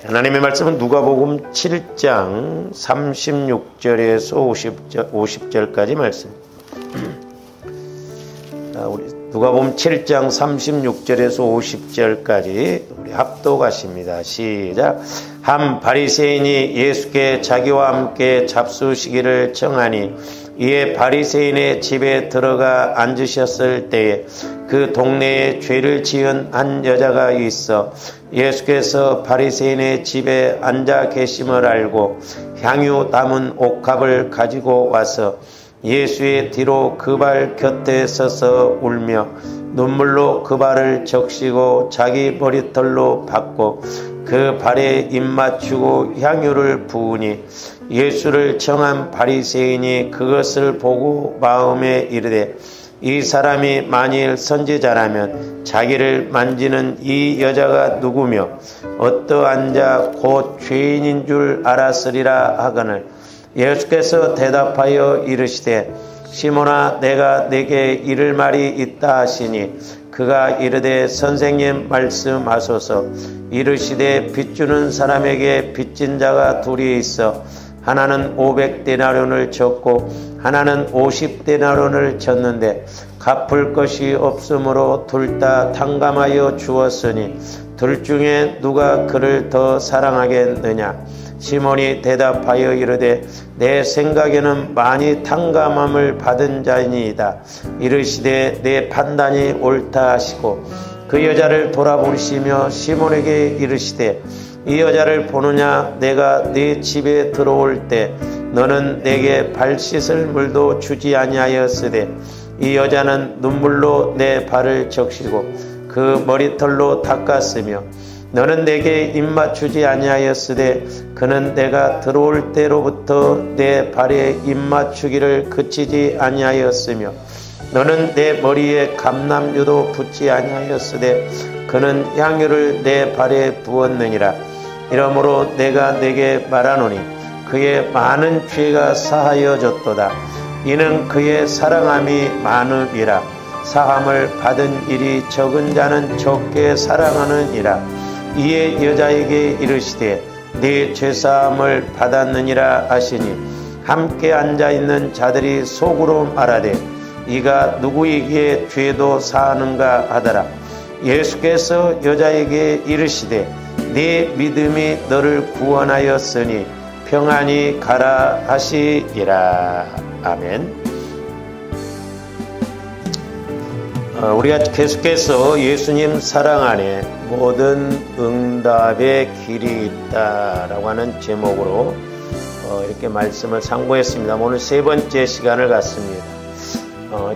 하나님의 말씀은 누가복음 7장 36절에서 50절까지 말씀. 우리 누가복음 7장 36절에서 50절까지 우리 합독하십니다. 시작. 한 바리새인이 예수께 자기와 함께 잡수시기를 청하니 이에 바리새인의 집에 들어가 앉으셨을 때에 그 동네에 죄를 지은 한 여자가 있어 예수께서 바리새인의 집에 앉아 계심을 알고 향유 담은 옥합을 가지고 와서 예수의 뒤로 그 발 곁에 서서 울며 눈물로 그 발을 적시고 자기 머리털로 닦고 그 발에 입 맞추고 향유를 부으니 예수를 청한 바리새인이 그것을 보고 마음에 이르되 이 사람이 만일 선지자라면 자기를 만지는 이 여자가 누구며 어떠한 자 곧 죄인인 줄 알았으리라 하거늘 예수께서 대답하여 이르시되 시몬아 내가 네게 이를 말이 있다 하시니 그가 이르되 선생님 말씀하소서. 이르시되 빚주는 사람에게 빚진 자가 둘이 있어 하나는 500데나리온을 졌고 하나는 50데나리온을 졌는데 갚을 것이 없으므로 둘 다 탕감하여 주었으니 둘 중에 누가 그를 더 사랑하겠느냐. 시몬이 대답하여 이르되 내 생각에는 많이 탕감함을 받은 자이니이다. 이르시되 내 판단이 옳다 하시고 그 여자를 돌아보시며 시몬에게 이르시되 이 여자를 보느냐. 내가 네 집에 들어올 때 너는 내게 발 씻을 물도 주지 아니하였으되 이 여자는 눈물로 내 발을 적시고 그 머리털로 닦았으며 너는 내게 입 맞추지 아니하였으되 그는 내가 들어올 때로부터 내 발에 입 맞추기를 그치지 아니하였으며 너는 내 머리에 감람유도 붓지 아니하였으되 그는 향유를 내 발에 부었느니라. 이러므로 내가 내게 말하노니 그의 많은 죄가 사하여졌도다. 이는 그의 사랑함이 많음이라. 사함을 받은 일이 적은 자는 적게 사랑하느니라. 이에 여자에게 이르시되 네 죄사함을 받았느니라 하시니 함께 앉아있는 자들이 속으로 말하되 이가 누구에게 죄도 사하는가 하더라. 예수께서 여자에게 이르시되 네 믿음이 너를 구원하였으니 평안히 가라 하시니라. 아멘. 우리가 계속해서 예수님 사랑 안에 모든 응답의 길이 있다라고 하는 제목으로 이렇게 말씀을 상고했습니다. 오늘 세 번째 시간을 갖습니다.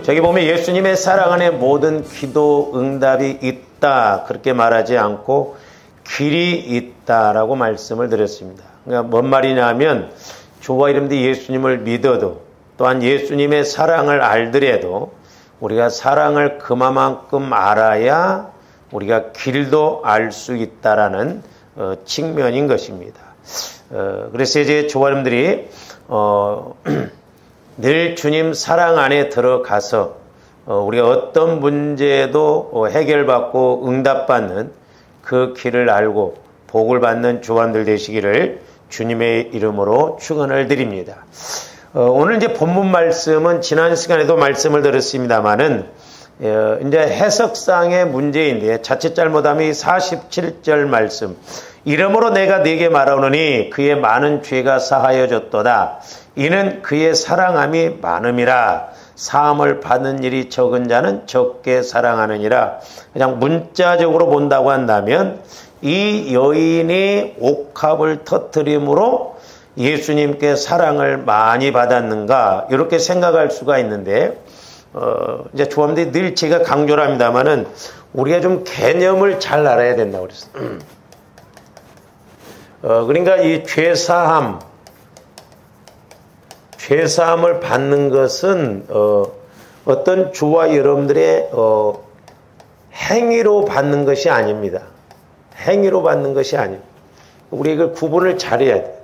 저기 보면 예수님의 사랑 안에 모든 기도 응답이 있다 그렇게 말하지 않고 길이 있다라고 말씀을 드렸습니다. 그러니까 뭔 말이냐면 저와 여러분들이 예수님을 믿어도 또한 예수님의 사랑을 알더라도 우리가 사랑을 그만큼 알아야 우리가 길도 알 수 있다라는 측면인 것입니다. 그래서 이제 저와 여러분들이 늘 주님 사랑 안에 들어가서 우리가 어떤 문제도 해결받고 응답받는 그 길을 알고 복을 받는 조안들 되시기를 주님의 이름으로 축원을 드립니다. 오늘 이제 본문 말씀은 지난 시간에도 말씀을 드렸습니다만은 이제 해석상의 문제인데 자칫 잘못하면 47절 말씀 이러므로 내가 네게 말하노니 그의 많은 죄가 사하여졌도다. 이는 그의 사랑함이 많음이라. 사함을 받는 일이 적은 자는 적게 사랑하느니라. 그냥 문자적으로 본다고 한다면 이 여인이 옥합을 터뜨림으로 예수님께 사랑을 많이 받았는가 이렇게 생각할 수가 있는데 이제 조합들이 늘 제가 강조를 합니다만은 우리가 좀 개념을 잘 알아야 된다고 그랬어요. 그러니까 이 죄사함을 받는 것은 어떤 저와 여러분들의 행위로 받는 것이 아닙니다. 행위로 받는 것이 아닙니다. 우리 이걸 구분을 잘해야 돼요.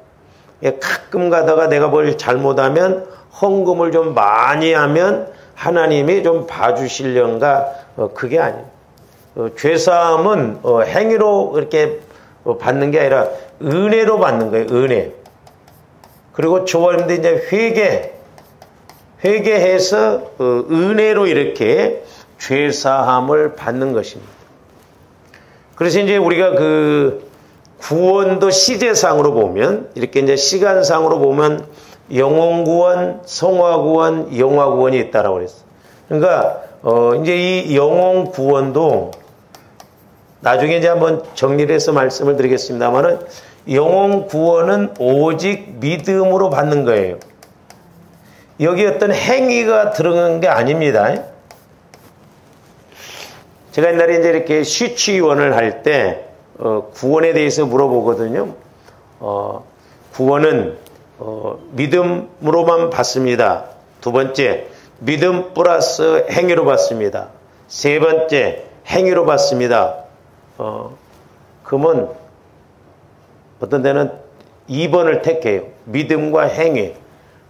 가끔 가다가 내가 뭘 잘못하면 헌금을 좀 많이 하면 하나님이 좀 봐주시려는가 그게 아니에요. 죄사함은 행위로 이렇게 받는 게 아니라 은혜로 받는 거예요. 은혜. 그리고 저와 이제 회개해서 은혜로 이렇게 죄 사함을 받는 것입니다. 그래서 이제 우리가 그 구원도 시제상으로 보면 이렇게 이제 시간상으로 보면 영혼 구원, 성화 구원, 영화 구원이 있다라고 그랬어요. 그러니까 이제 이 영혼 구원도 나중에 이제 한번 정리를 해서 말씀을 드리겠습니다만은 영혼 구원은 오직 믿음으로 받는 거예요. 여기 어떤 행위가 들어간 게 아닙니다. 제가 옛날에 이제 이렇게 시취원을 할 때 구원에 대해서 물어보거든요. 구원은 믿음으로만 받습니다. 두 번째, 믿음 플러스 행위로 받습니다. 세 번째, 행위로 받습니다. 그러면 어떤 데는 2번을 택해요. 믿음과 행위.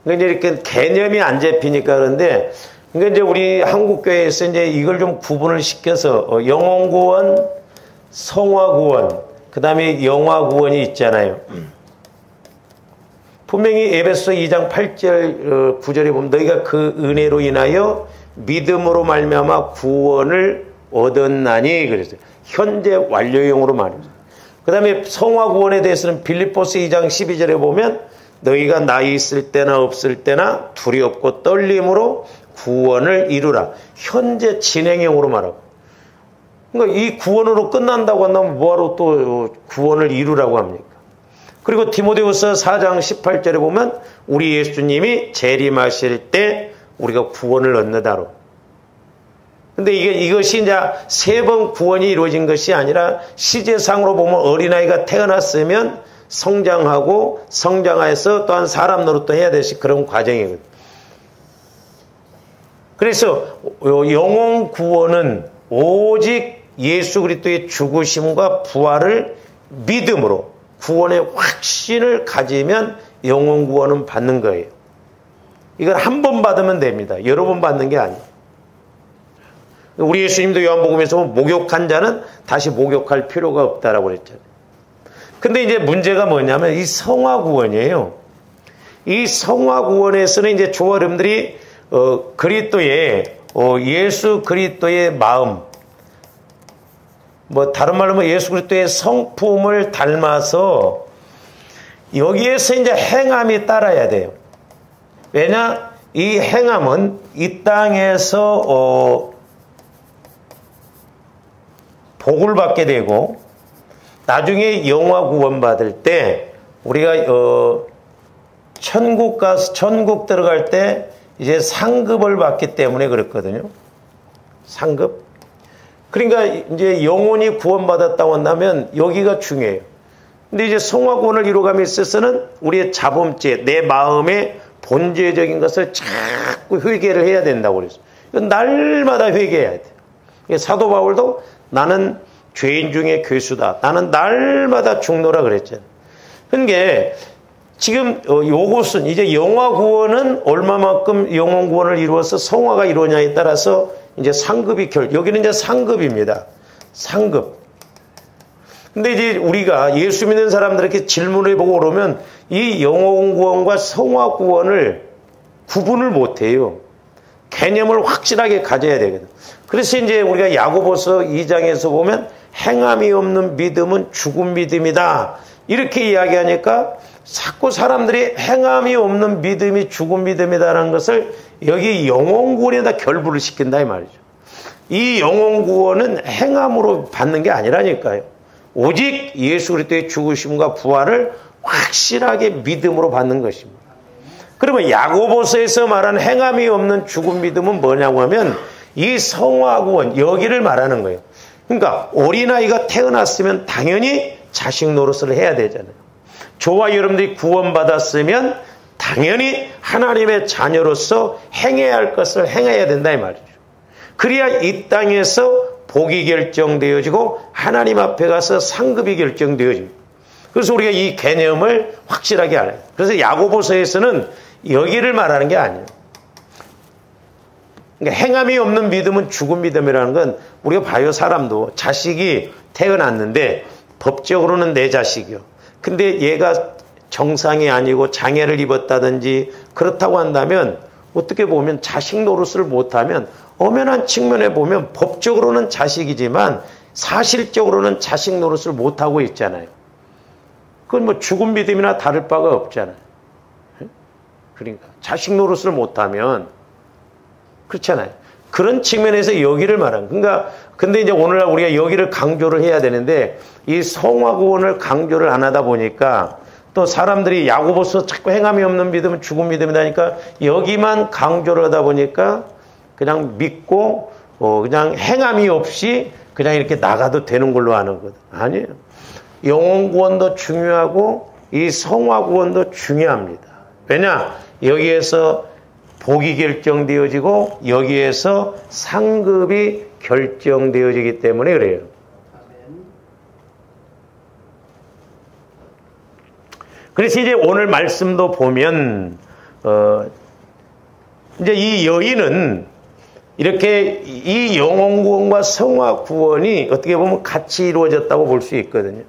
그러니까 이렇게 개념이 안 잡히니까 그런데, 그러니까 이제 우리 한국교회에서 이제 이걸 좀 구분을 시켜서 영혼 구원, 성화 구원, 그 다음에 영화 구원이 있잖아요. 분명히 에베소 2장 8절 9절에 보면 너희가 그 은혜로 인하여 믿음으로 말미암아 구원을 얻었나니 그랬어요. 현재 완료형으로 말입니다. 그 다음에 성화 구원에 대해서는 빌립보서 2장 12절에 보면 너희가 나이 있을 때나 없을 때나 두렵고 떨림으로 구원을 이루라. 현재 진행형으로 말하고. 그러니까 이 구원으로 끝난다고 한다면 뭐하러 또 구원을 이루라고 합니까? 그리고 디모데후서 4장 18절에 보면 우리 예수님이 재림하실 때 우리가 구원을 얻는다로. 근데 이것이 이제 세 번 구원이 이루어진 것이 아니라 시제상으로 보면 어린아이가 태어났으면 성장하고 성장해서 또한 사람 노릇도 해야 되시 그런 과정이거든요. 그래서 영혼 구원은 오직 예수 그리스도의 죽으심과 부활을 믿음으로 구원의 확신을 가지면 영혼 구원은 받는 거예요. 이걸 한 번 받으면 됩니다. 여러 번 받는 게 아니에요. 우리 예수님도 요한복음에서 목욕한 자는 다시 목욕할 필요가 없다라고 그랬잖아요. 근데 이제 문제가 뭐냐면 이 성화 구원이에요. 이 성화 구원에서는 이제 저와 여러분들이 그리스도의 예수 그리스도의 마음, 뭐 다른 말로 하면 예수 그리스도의 성품을 닮아서 여기에서 이제 행함이 따라야 돼요. 왜냐? 이 행함은 이 땅에서 복을 받게 되고 나중에 영화 구원 받을 때 우리가 천국 들어갈 때 이제 상급을 받기 때문에 그렇거든요. 상급. 그러니까 이제 영혼이 구원받았다고 한다면 여기가 중요해요. 근데 이제 성화 구원을 이루감에 있어서는 우리의 자범죄, 내 마음의 본질적인 것을 자꾸 회개를 해야 된다고 그랬어요. 이건 날마다 회개해야 돼요. 사도 바울도 나는 죄인 중에 괴수다. 나는 날마다 죽노라 그랬잖아요. 그러니까 지금 요것은 이제 영화 구원은 얼마만큼 영혼 구원을 이루어서 성화가 이루어냐에 따라서 이제 상급이 여기는 이제 상급입니다. 상급. 근데 이제 우리가 예수 믿는 사람들에게 질문을 해보고 그러면 이 영혼 구원과 성화 구원을 구분을 못해요. 개념을 확실하게 가져야 되거든. 그래서 이제 우리가 야고보서 2장에서 보면 행함이 없는 믿음은 죽은 믿음이다. 이렇게 이야기하니까 자꾸 사람들이 행함이 없는 믿음이 죽은 믿음이다라는 것을 여기 영혼 구원에다 결부를 시킨다 이 말이죠. 이 영혼 구원은 행함으로 받는 게 아니라니까요. 오직 예수 그리스도의 죽으심과 부활을 확실하게 믿음으로 받는 것입니다. 그러면 야고보서에서 말하는 행함이 없는 죽은 믿음은 뭐냐고 하면 이 성화 구원 여기를 말하는 거예요. 그러니까 어린아이가 태어났으면 당연히 자식 노릇을 해야 되잖아요. 저와 여러분들이 구원받았으면 당연히 하나님의 자녀로서 행해야 할 것을 행해야 된다 이 말이죠. 그래야 이 땅에서 복이 결정되어지고 하나님 앞에 가서 상급이 결정되어집니다. 그래서 우리가 이 개념을 확실하게 알아요. 그래서 야고보서에서는 여기를 말하는 게 아니에요. 그러니까 행함이 없는 믿음은 죽은 믿음이라는 건 우리가 봐요. 사람도 자식이 태어났는데 법적으로는 내 자식이요. 근데 얘가 정상이 아니고 장애를 입었다든지 그렇다고 한다면 어떻게 보면 자식 노릇을 못하면 엄연한 측면에 보면 법적으로는 자식이지만 사실적으로는 자식 노릇을 못하고 있잖아요. 그건 뭐 죽은 믿음이나 다를 바가 없잖아요. 그러니까 자식 노릇을 못하면 그렇잖아요. 그런 측면에서 여기를 말하는. 그러니까 근데 이제 오늘날 우리가 여기를 강조를 해야 되는데 이 성화구원을 강조를 안 하다 보니까 또 사람들이 야고보서 자꾸 행함이 없는 믿음은 죽은 믿음이다니까 여기만 강조를 하다 보니까 그냥 믿고 그냥 행함이 없이 그냥 이렇게 나가도 되는 걸로 아는 거든. 아니에요. 영혼구원도 중요하고 이 성화구원도 중요합니다. 왜냐? 여기에서 복이 결정되어지고 여기에서 상급이 결정되어지기 때문에 그래요. 그래서 이제 오늘 말씀도 보면 이제 이 여인은 이렇게 이 영혼구원과 성화구원이 어떻게 보면 같이 이루어졌다고 볼 수 있거든요.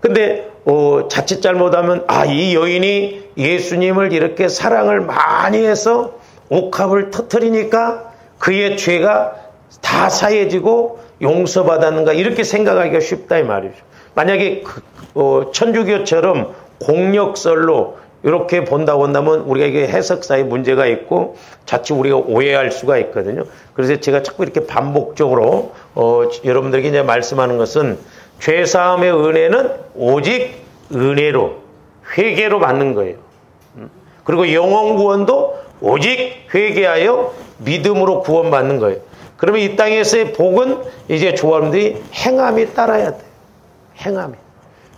근데 자칫 잘못하면 이 여인이 예수님을 이렇게 사랑을 많이 해서 옥합을 터뜨리니까 그의 죄가 다 사해지고 용서받았는가 이렇게 생각하기가 쉽다 이 말이죠. 만약에 천주교처럼 공력설로 이렇게 본다고 한다면 우리가 이게 해석사에 문제가 있고 자칫 우리가 오해할 수가 있거든요. 그래서 제가 자꾸 이렇게 반복적으로 여러분들에게 이제 말씀하는 것은 죄사함의 은혜는 오직 은혜로 회개로 받는 거예요. 그리고 영혼구원도 오직 회개하여 믿음으로 구원받는 거예요. 그러면 이 땅에서의 복은 이제 조합원들이 행함이 따라야 돼요. 행함이.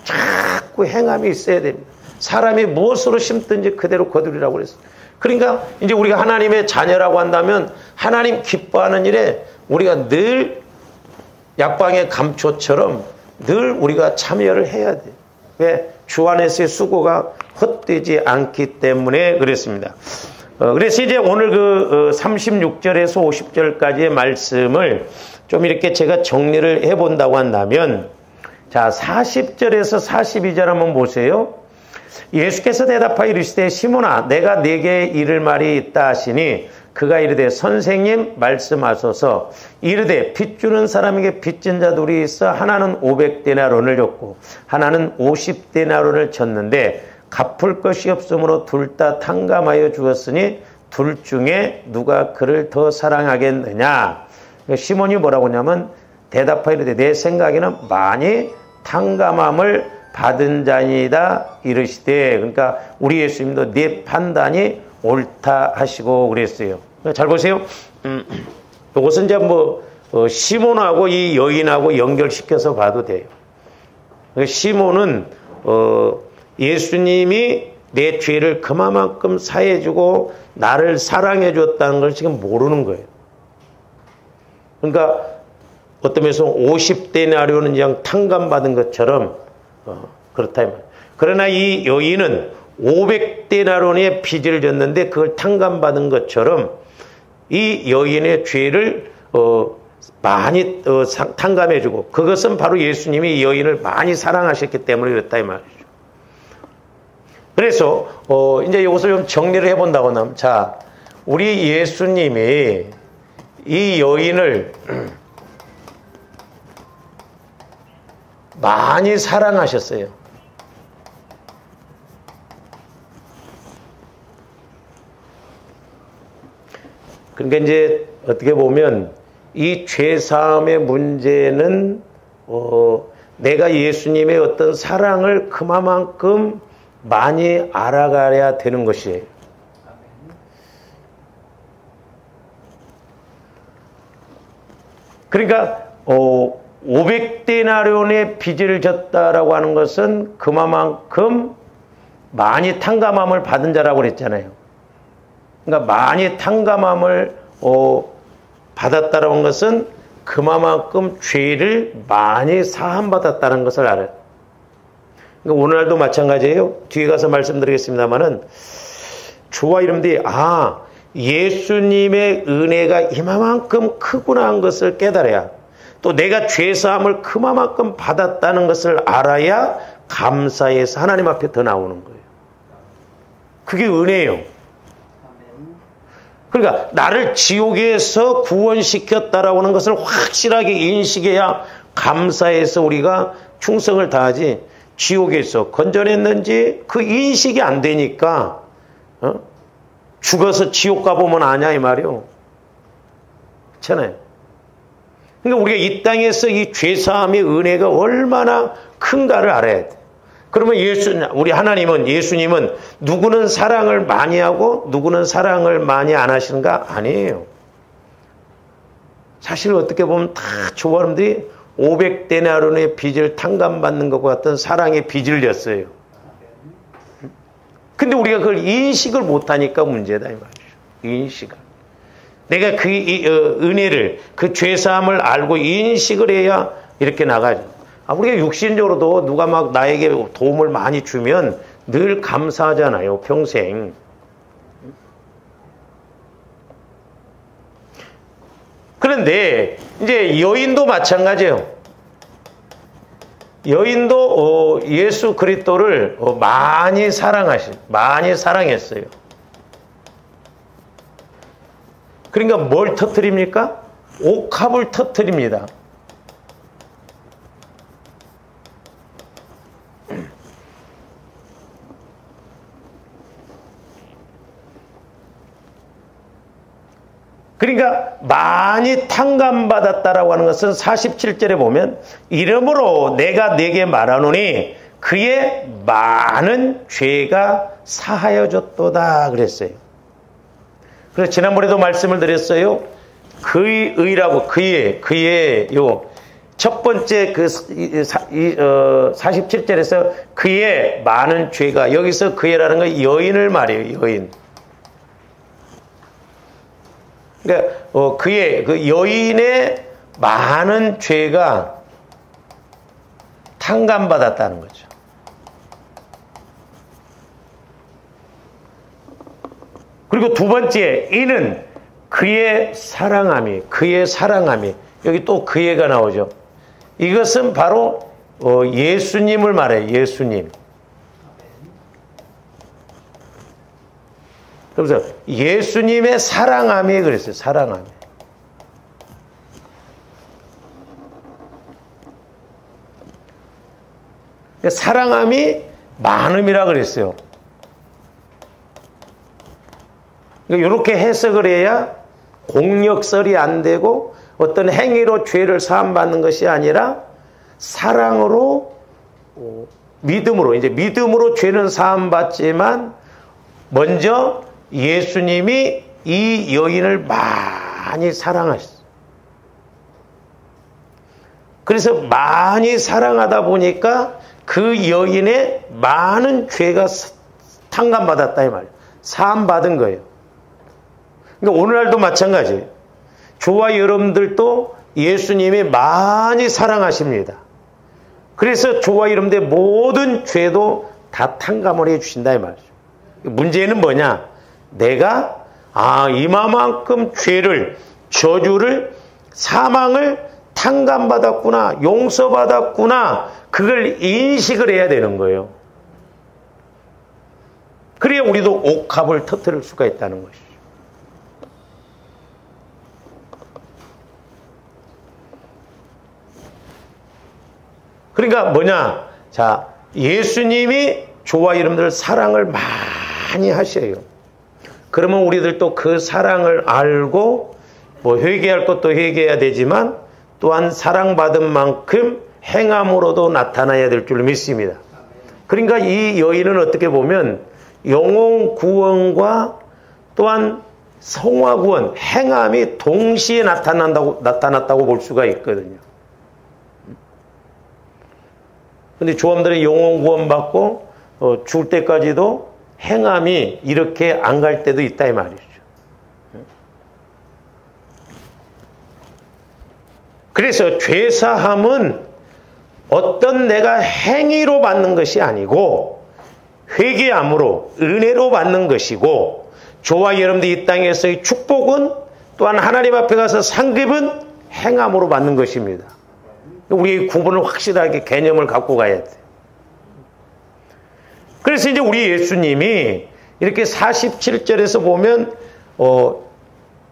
자꾸 행함이 있어야 됩니다. 사람이 무엇으로 심든지 그대로 거두리라고 그랬어요. 그러니까 이제 우리가 하나님의 자녀라고 한다면 하나님 기뻐하는 일에 우리가 늘 약방의 감초처럼 늘 우리가 참여를 해야 돼요. 왜? 주 안에서의 수고가 헛되지 않기 때문에 그랬습니다. 그래서 이제 오늘 그 36절에서 50절까지의 말씀을 좀 이렇게 제가 정리를 해본다고 한다면 자 40절에서 42절 한번 보세요. 예수께서 대답하여 이르시되 시몬아 내가 네게 이를 말이 있다 하시니 그가 이르되 선생님 말씀하소서. 이르되 빚 주는 사람에게 빚진 자 둘이 있어 하나는 500데나론을 줬고 하나는 50데나론을 줬는데 갚을 것이 없으므로 둘 다 탕감하여 주었으니 둘 중에 누가 그를 더 사랑하겠느냐. 시몬이 뭐라고 하냐면 대답하여 이르되 내 생각에는 많이 탕감함을 받은 자이다 이르시되. 그러니까 우리 예수님도 네 판단이 옳다 하시고 그랬어요. 잘 보세요. 이것은 이제 시몬하고 이 여인하고 연결시켜서 봐도 돼요. 시몬은 예수님이 내 죄를 그만큼 사해주고 나를 사랑해 줬다는 걸 지금 모르는 거예요. 그러니까 어떤 면에서 50데나리온은 그냥 탕감받은 것처럼 그렇다 이 말이에요. 그러나 이 여인은 500데나리온의 빚을 졌는데 그걸 탕감받은 것처럼 이 여인의 죄를 많이 탕감해주고 그것은 바로 예수님이 이 여인을 많이 사랑하셨기 때문에 그렇다 이 말이죠. 그래서 이제 이것을 좀 정리를 해본다고 하면 자 우리 예수님이 이 여인을 많이 사랑하셨어요. 그러니까 이제 어떻게 보면 이 죄사함의 문제는 내가 예수님의 어떤 사랑을 그만큼 많이 알아가야 되는 것이에요. 그러니까 500데나리온의 빚을 졌다라고 하는 것은 그만큼 많이 탕감함을 받은 자라고 그랬잖아요. 그러니까 많이 탕감함을 받았다라는 것은 그만큼 죄를 많이 사함받았다는 것을 알아요. 그러니까 오늘날도 마찬가지예요. 뒤에 가서 말씀드리겠습니다만은 주와 이름들이 예수님의 은혜가 이만큼 크구나 한 것을 깨달아야, 또 내가 죄사함을 그만큼 받았다는 것을 알아야 감사해서 하나님 앞에 더 나오는 거예요. 그게 은혜예요. 그러니까 나를 지옥에서 구원시켰다라고 하는 것을 확실하게 인식해야 감사해서 우리가 충성을 다하지, 지옥에서 건져냈는지 그 인식이 안 되니까 죽어서 지옥 가보면 아냐 이 말이요. 그렇잖아요. 그러니까 우리가 이 땅에서 이 죄사함의 은혜가 얼마나 큰가를 알아야 돼. 그러면 우리 하나님은, 예수님은 누구는 사랑을 많이 하고 누구는 사랑을 많이 안 하시는가? 아니에요. 사실 어떻게 보면 다 조원들이 500데나리온의 빚을 탕감받는 것과 같은 사랑의 빚을 졌어요. 근데 우리가 그걸 인식을 못하니까 문제다 이 말이죠. 인식을. 내가 그 은혜를, 그 죄사함을 알고 인식을 해야 이렇게 나가죠. 우리가 육신적으로도 누가 막 나에게 도움을 많이 주면 늘 감사하잖아요, 평생. 그런데 이제 여인도 마찬가지예요. 여인도 예수 그리스도를 많이 사랑했어요. 그러니까 뭘 터뜨립니까? 옥합을 터뜨립니다. 그러니까 많이 탕감받았다라고 하는 것은 47절에 보면 이러므로 내가 네게 말하노니 그의 많은 죄가 사하여졌도다 그랬어요. 그래서 지난번에도 말씀을 드렸어요. 그의 의라고 그의 요 첫 번째 그 47절에서 그의 많은 죄가, 여기서 그의라는 건 여인을 말해요. 여인. 그러니까 그의 그 여인의 많은 죄가 탕감받았다는 거죠. 그리고 두 번째, 이는 그의 사랑함이 여기 또 그의가 나오죠. 이것은 바로 예수님을 말해요. 예수님. 그래서 예수님의 사랑함이 그랬어요. 사랑함이. 사랑함이 많음이라 그랬어요. 그러니까 이렇게 해석을 해야 공력설이 안 되고 어떤 행위로 죄를 사함받는 것이 아니라 사랑으로, 믿음으로 죄는 사함받지만 먼저 예수님이 이 여인을 많이 사랑하셨어요. 그래서 많이 사랑하다 보니까 그 여인의 많은 죄가 탕감받았다 이 말이에요. 사함받은 거예요. 그러니까 오늘날도 마찬가지예요. 저와 여러분들도 예수님이 많이 사랑하십니다. 그래서 저와 여러분들의 모든 죄도 다 탕감을 해주신다 이 말이죠. 문제는 뭐냐? 내가 이만큼 죄를, 저주를, 사망을 탕감받았구나, 용서받았구나, 그걸 인식을 해야 되는 거예요. 그래야 우리도 옥합을 터뜨릴 수가 있다는 것이죠. 그러니까 뭐냐? 자, 예수님이 저와 여러분들 사랑을 많이 하셔요. 그러면 우리들도 그 사랑을 알고 회개할 것도 회개해야 되지만 또한 사랑받은 만큼 행함으로도 나타나야 될 줄 믿습니다. 그러니까 이 여인은 어떻게 보면 영혼 구원과 또한 성화 구원, 행함이 동시에 나타났다고 볼 수가 있거든요. 근데 조함들은 영혼 구원 받고 죽을 때까지도 행함이 이렇게 안 갈 때도 있다 이 말이죠. 그래서 죄사함은 어떤 내가 행위로 받는 것이 아니고 회개함으로 은혜로 받는 것이고, 저와 여러분들 이 땅에서의 축복은 또한 하나님 앞에 가서 상급은 행함으로 받는 것입니다. 우리 구분을 확실하게 개념을 갖고 가야 돼요. 그래서 이제 우리 예수님이 이렇게 47절에서 보면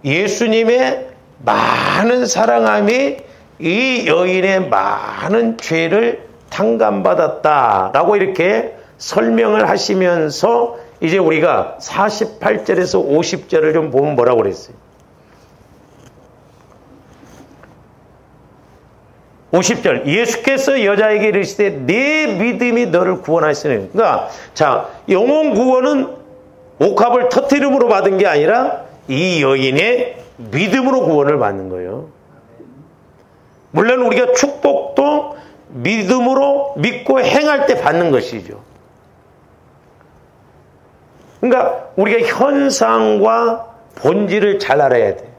예수님의 많은 사랑함이 이 여인의 많은 죄를 탕감받았다라고 이렇게 설명을 하시면서 이제 우리가 48절에서 50절을 좀 보면 뭐라고 그랬어요? 50절 예수께서 여자에게 이르시되 네 믿음이 너를 구원하시니. 그러니까 자, 영혼 구원은 옥합을 터뜨림으로 받은 게 아니라 이 여인의 믿음으로 구원을 받는 거예요. 물론 우리가 축복도 믿음으로 믿고 행할 때 받는 것이죠. 그러니까 우리가 현상과 본질을 잘 알아야 돼요.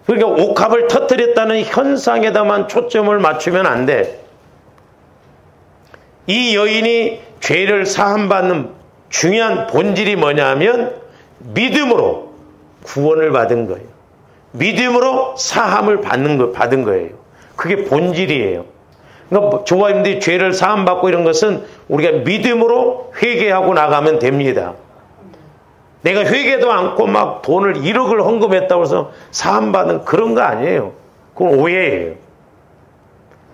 그러니까 옥합을 터뜨렸다는 현상에다만 초점을 맞추면 안 돼. 이 여인이 죄를 사함받는 중요한 본질이 뭐냐면 믿음으로 구원을 받은 거예요. 믿음으로 사함을 받은 거예요. 그게 본질이에요. 그러니까 저와 여러분들이 죄를 사함받고 이런 것은 우리가 믿음으로 회개하고 나가면 됩니다. 내가 회개도 않고 막 돈을 1억을 헌금했다고 해서 사함받는 그런 거 아니에요. 그건 오해예요.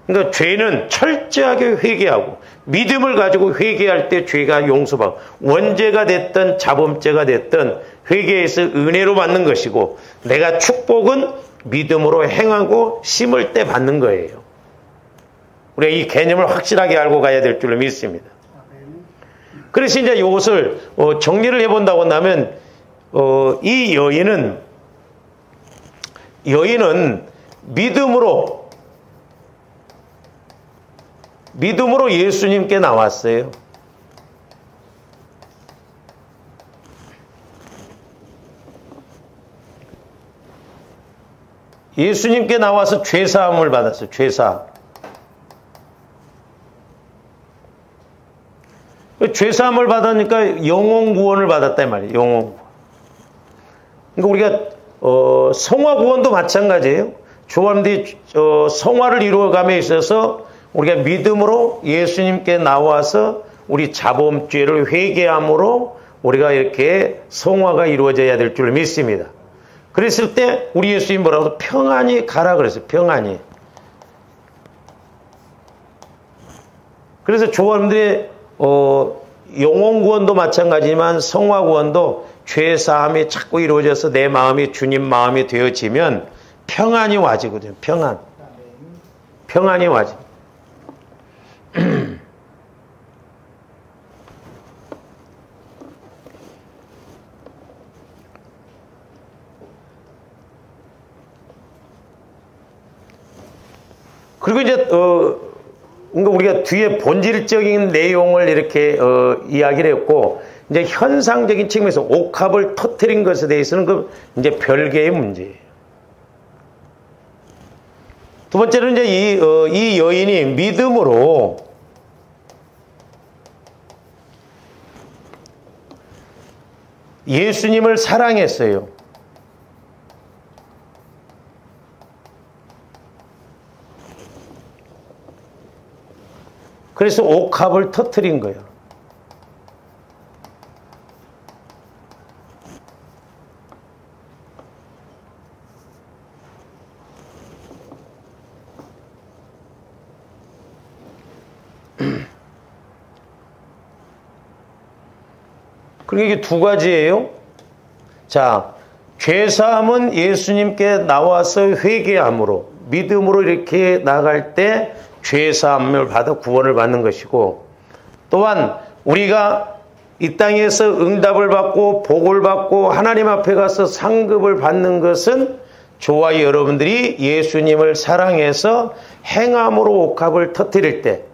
그러니까 죄는 철저하게 회개하고 믿음을 가지고 회개할 때 죄가 용서받고 원죄가 됐든 자범죄가 됐든 회개에서 은혜로 받는 것이고 내가 축복은 믿음으로 행하고 심을 때 받는 거예요. 우리가 이 개념을 확실하게 알고 가야 될 줄로 믿습니다. 그래서 이제 이것을 정리를 해본다고 한다면 이 여인은 믿음으로 예수님께 나왔어요. 예수님께 나와서 죄사함을 받았어요. 죄사함. 죄사함을 받으니까 영혼 구원을 받았다 이 말이에요. 영혼 구원. 그러니까 우리가 성화 구원도 마찬가지예요. 조합들이 성화를 이루어감에 있어서 우리가 믿음으로 예수님께 나와서 우리 자범죄를 회개함으로 우리가 이렇게 성화가 이루어져야 될 줄 믿습니다. 그랬을 때 우리 예수님 뭐라고 평안히 가라 그랬어요. 평안히. 그래서 조합들의 영혼 구원도 마찬가지지만 성화 구원도 죄 사함이 자꾸 이루어져서 내 마음이 주님 마음이 되어지면 평안이 와지거든요. 평안이 와지. 그리고 이제 그러니까 우리가 뒤에 본질적인 내용을 이렇게 이야기를 했고 이제 현상적인 측면에서 옥합을 터뜨린 것에 대해서는 그 이제 별개의 문제예요. 두 번째는 이제 이 여인이 믿음으로 예수님을 사랑했어요. 그래서 옥합을 터뜨린 거예요. 그리고 이게 두 가지예요. 자, 죄사함은 예수님께 나와서 회개함으로 믿음으로 이렇게 나갈 때 죄사함을 받아 구원을 받는 것이고 또한 우리가 이 땅에서 응답을 받고 복을 받고 하나님 앞에 가서 상급을 받는 것은 저와 여러분들이 예수님을 사랑해서 행함으로 옥합을 터뜨릴 때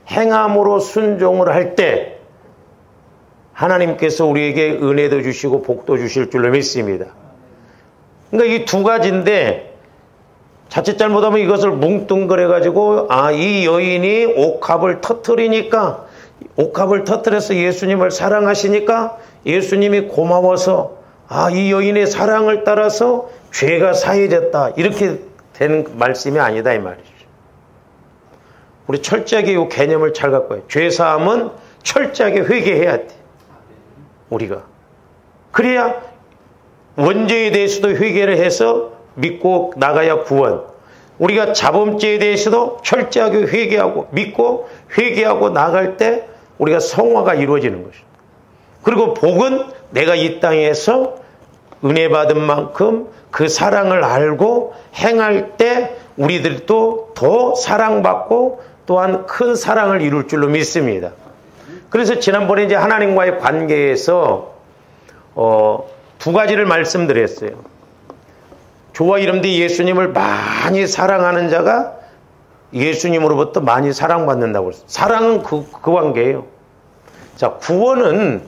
행함으로 순종을 할 때 하나님께서 우리에게 은혜도 주시고 복도 주실 줄로 믿습니다. 그러니까 이 두 가지인데 자칫 잘못하면 이것을 뭉뚱그려가지고 이 여인이 옥합을 터뜨리니까 옥합을 터뜨려서 예수님을 사랑하시니까 예수님이 고마워서 이 여인의 사랑을 따라서 죄가 사해졌다. 이렇게 되는 말씀이 아니다 이 말이죠. 우리 철저하게 이 개념을 잘 갖고 해요. 죄사함은 철저하게 회개해야 돼. 우리가. 그래야 원죄에 대해서도 회개를 해서 믿고 나가야 구원. 우리가 자범죄에 대해서도 철저하게 회개하고 믿고 회개하고 나갈 때 우리가 성화가 이루어지는 것입니다. 그리고 복은 내가 이 땅에서 은혜 받은 만큼 그 사랑을 알고 행할 때 우리들도 더 사랑받고 또한 큰 사랑을 이룰 줄로 믿습니다. 그래서 지난번에 이제 하나님과의 관계에서 두 가지를 말씀드렸어요. 저와 여러분들이 예수님을 많이 사랑하는 자가 예수님으로부터 많이 사랑받는다고 했어요. 사랑은 그 관계예요. 자, 구원은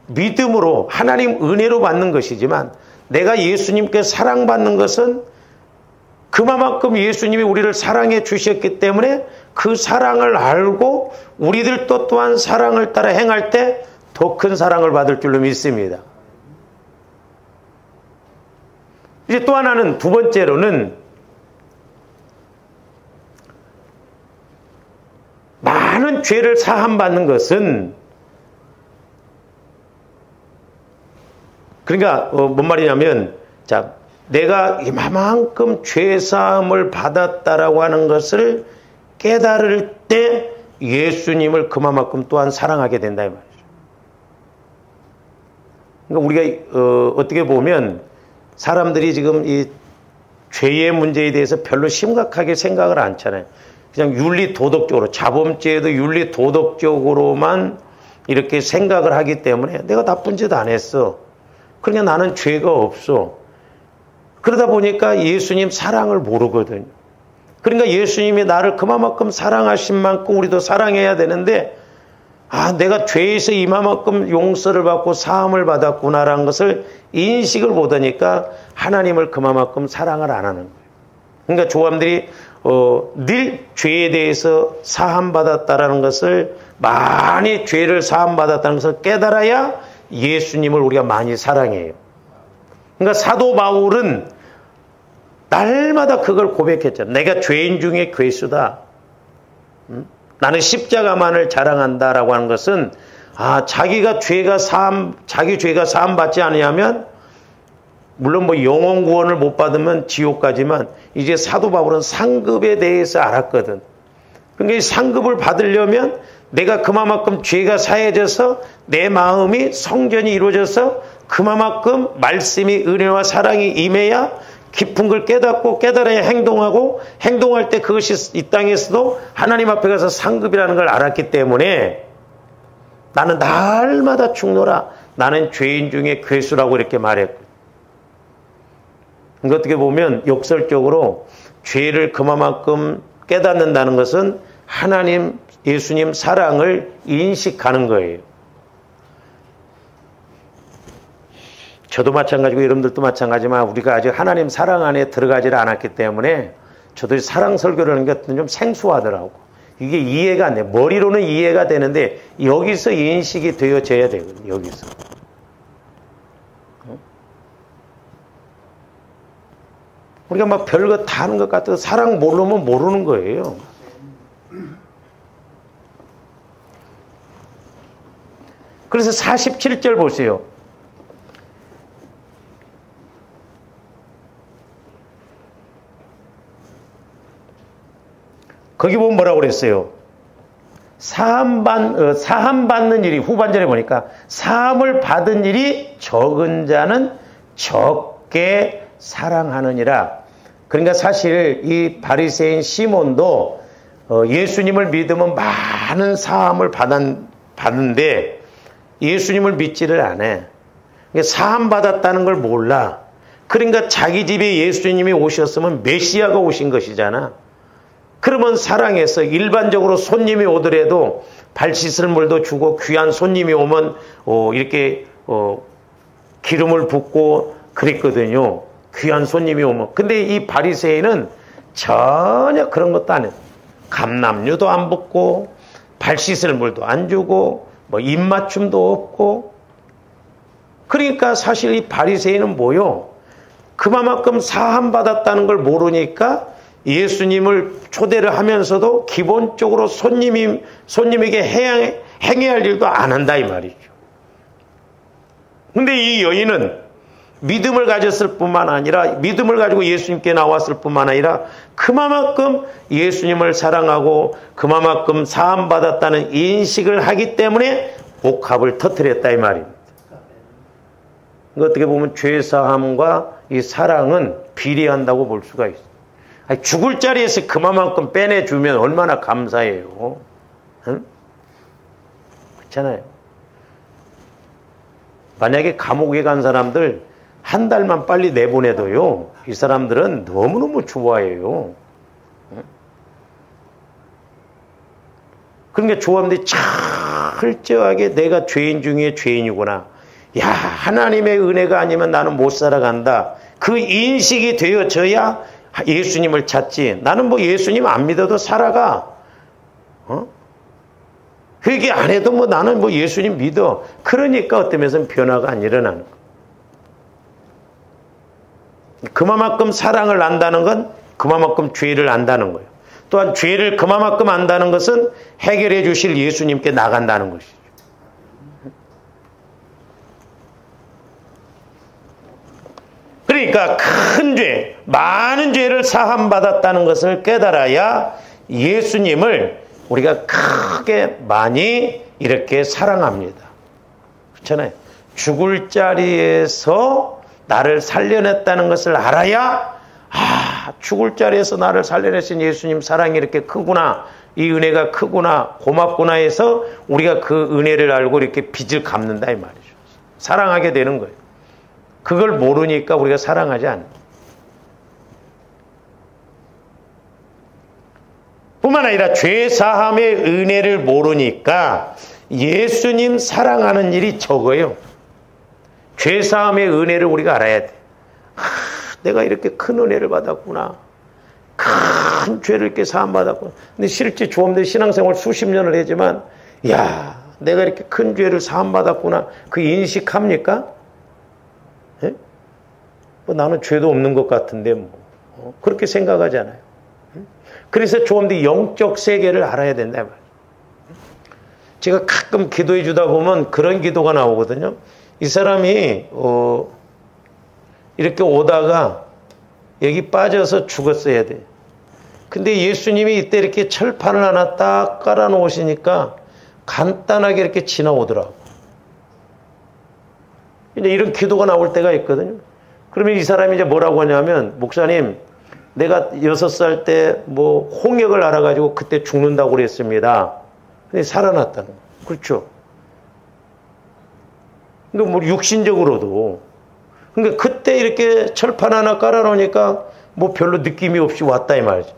믿음으로 하나님 은혜로 받는 것이지만 내가 예수님께 사랑받는 것은 그만큼 예수님이 우리를 사랑해 주셨기 때문에 그 사랑을 알고 우리들도 또한 사랑을 따라 행할 때 더 큰 사랑을 받을 줄로 믿습니다. 이제 또 하나는 두 번째로는 많은 죄를 사함받는 것은 그러니까 뭔 말이냐면 자 내가 이만큼 죄사함을 받았다라고 하는 것을 깨달을 때 예수님을 그만큼 또한 사랑하게 된다 이 말이죠. 그러니까 우리가 어떻게 보면 사람들이 지금 이 죄의 문제에 대해서 별로 심각하게 생각을 안 하잖아요. 그냥 윤리 도덕적으로 자범죄에도 윤리 도덕적으로만 이렇게 생각을 하기 때문에 내가 나쁜 짓 안 했어. 그러니까 나는 죄가 없어. 그러다 보니까 예수님 사랑을 모르거든요. 그러니까 예수님이 나를 그만큼 사랑하신 만큼 우리도 사랑해야 되는데 내가 죄에서 이만큼 용서를 받고 사함을 받았구나라는 것을 인식을 못하니까 하나님을 그만큼 사랑을 안 하는 거예요. 그러니까 조함들이 늘 죄에 대해서 사함받았다라는 것을 많이 죄를 사함받았다는 것을 깨달아야 예수님을 우리가 많이 사랑해요. 그러니까 사도 바울은 날마다 그걸 고백했잖아요. 내가 죄인 중에 괴수다. 나는 십자가만을 자랑한다라고 하는 것은 자기 죄가 사함받지 않으면 물론 영원 구원을 못 받으면 지옥 가지만 이제 사도 바울은 상급에 대해서 알았거든. 그러니까 이 상급을 받으려면 내가 그만큼 죄가 사해져서 내 마음이 성전이 이루어져서 그만큼 말씀이 은혜와 사랑이 임해야 깊은 걸 깨닫고 깨달아야 행동하고 행동할 때 그것이 이 땅에서도 하나님 앞에 가서 상급이라는 걸 알았기 때문에 나는 날마다 죽노라. 나는 죄인 중에 괴수라고 이렇게 말했거든요. 그러니까 어떻게 보면 역설적으로 죄를 그만큼 깨닫는다는 것은 하나님 예수님 사랑을 인식하는 거예요. 저도 마찬가지고 여러분들도 마찬가지지만 우리가 아직 하나님 사랑 안에 들어가지를 않았기 때문에 저도 사랑 설교를 하는 게 좀 생소하더라고. 이게 이해가 안 돼. 머리로는 이해가 되는데 여기서 인식이 되어져야 되거든요. 여기서. 우리가 막 별거 다 하는 것 같아서 사랑 모르면 모르는 거예요. 그래서 47절 보세요. 거기 보면 뭐라고 그랬어요? 사함받는 일이 후반절에 보니까 사함을 받은 일이 적은 자는 적게 사랑하느니라. 그러니까 사실 이 바리새인 시몬도 예수님을 믿으면 많은 사함을 받는데 예수님을 믿지를 않아. 사함 받았다는 걸 몰라. 그러니까 자기 집에 예수님이 오셨으면 메시아가 오신 것이잖아. 그러면 사랑해서 일반적으로 손님이 오더라도 발 씻을 물도 주고 귀한 손님이 오면 이렇게 기름을 붓고 그랬거든요. 귀한 손님이 오면. 근데 이 바리새인은 전혀 그런 것도 안 해요. 감람류도 안 붓고 발 씻을 물도 안 주고 뭐 입맞춤도 없고. 그러니까 사실 이 바리새인은 뭐요? 그만큼 사함받았다는 걸 모르니까 예수님을 초대를 하면서도 기본적으로 손님에게 행해야 할 일도 안 한다 이 말이죠. 근데 이 여인은 믿음을 가졌을 뿐만 아니라 믿음을 가지고 예수님께 나왔을 뿐만 아니라 그만큼 예수님을 사랑하고 그만큼 사함받았다는 인식을 하기 때문에 옥합을 터뜨렸다 이 말입니다. 어떻게 보면 죄사함과 이 사랑은 비례한다고 볼 수가 있어요. 아니, 죽을 자리에서 그만큼 빼내주면 얼마나 감사해요. 응? 그렇잖아요. 만약에 감옥에 간 사람들 한 달만 빨리 내보내도요, 이 사람들은 너무너무 좋아해요. 그러니까 좋아하는데 철저하게 내가 죄인 중에 죄인이구나. 야, 하나님의 은혜가 아니면 나는 못 살아간다. 그 인식이 되어져야 예수님을 찾지. 나는 뭐 예수님 안 믿어도 살아가. 회개 안 해도 뭐 나는 뭐 예수님 믿어. 그러니까 어떤 면에서는 변화가 안 일어나는 거. 그만큼 사랑을 안다는 건 그만큼 죄를 안다는 거예요. 또한 죄를 그만큼 안다는 것은 해결해 주실 예수님께 나간다는 것이죠. 그러니까 큰 죄, 많은 죄를 사함받았다는 것을 깨달아야 예수님을 우리가 크게 많이 이렇게 사랑합니다. 그렇잖아요. 죽을 자리에서 나를 살려냈다는 것을 알아야 죽을 자리에서 나를 살려내신 예수님 사랑이 이렇게 크구나, 이 은혜가 크구나, 고맙구나 해서 우리가 그 은혜를 알고 이렇게 빚을 갚는다 이 말이죠. 사랑하게 되는 거예요. 그걸 모르니까 우리가 사랑하지 않는. 뿐만 아니라 죄사함의 은혜를 모르니까 예수님 사랑하는 일이 적어요. 죄사함의 은혜를 우리가 알아야 돼. 내가 이렇게 큰 은혜를 받았구나. 큰 죄를 이렇게 사함받았구나. 근데 실제 조험된 신앙생활 수십 년을 했지만, 야, 내가 이렇게 큰 죄를 사함받았구나. 그 인식합니까? 예? 뭐 나는 죄도 없는 것 같은데, 뭐. 그렇게 생각하잖아요. 그래서 조험된 영적 세계를 알아야 된다. 제가 가끔 기도해 주다 보면 그런 기도가 나오거든요. 이 사람이, 이렇게 오다가 여기 빠져서 죽었어야 돼. 근데 예수님이 이때 이렇게 철판을 하나 딱 깔아 놓으시니까 간단하게 이렇게 지나오더라고. 이제 이런 기도가 나올 때가 있거든요. 그러면 이 사람이 이제 뭐라고 하냐면, 목사님, 내가 6살 때 뭐 홍역을 알아가지고 그때 죽는다고 그랬습니다. 근데 살아났다는 거예요. 그렇죠. 그러니까 뭐 육신적으로도. 그러니까 그때 이렇게 철판 하나 깔아놓으니까 뭐 별로 느낌이 없이 왔다 이 말이죠.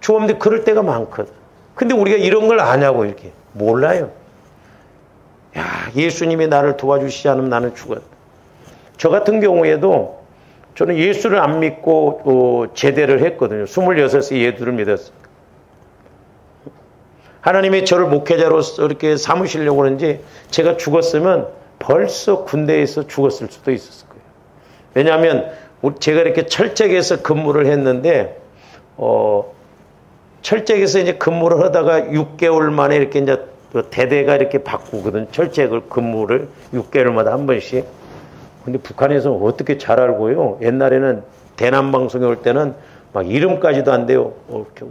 주었는데 그럴 때가 많거든. 근데 우리가 이런 걸 아냐고 이렇게. 몰라요. 야, 예수님이 나를 도와주시지 않으면 나는 죽었다. 저 같은 경우에도 저는 예수를 안 믿고 제대를 했거든요. 26세 예수를 믿었어요. 하나님이 저를 목회자로 이렇게 삼으시려고 하는지 제가 죽었으면 벌써 군대에서 죽었을 수도 있었을 거예요. 왜냐하면 제가 이렇게 철책에서 근무를 했는데 철책에서 이제 근무를 하다가 6개월 만에 이렇게 이제 대대가 이렇게 바꾸거든. 철책을 근무를 6개월마다 한 번씩. 근데 북한에서는 어떻게 잘 알고요. 옛날에는 대남 방송에 올 때는 막 이름까지도 안 돼요. 이렇게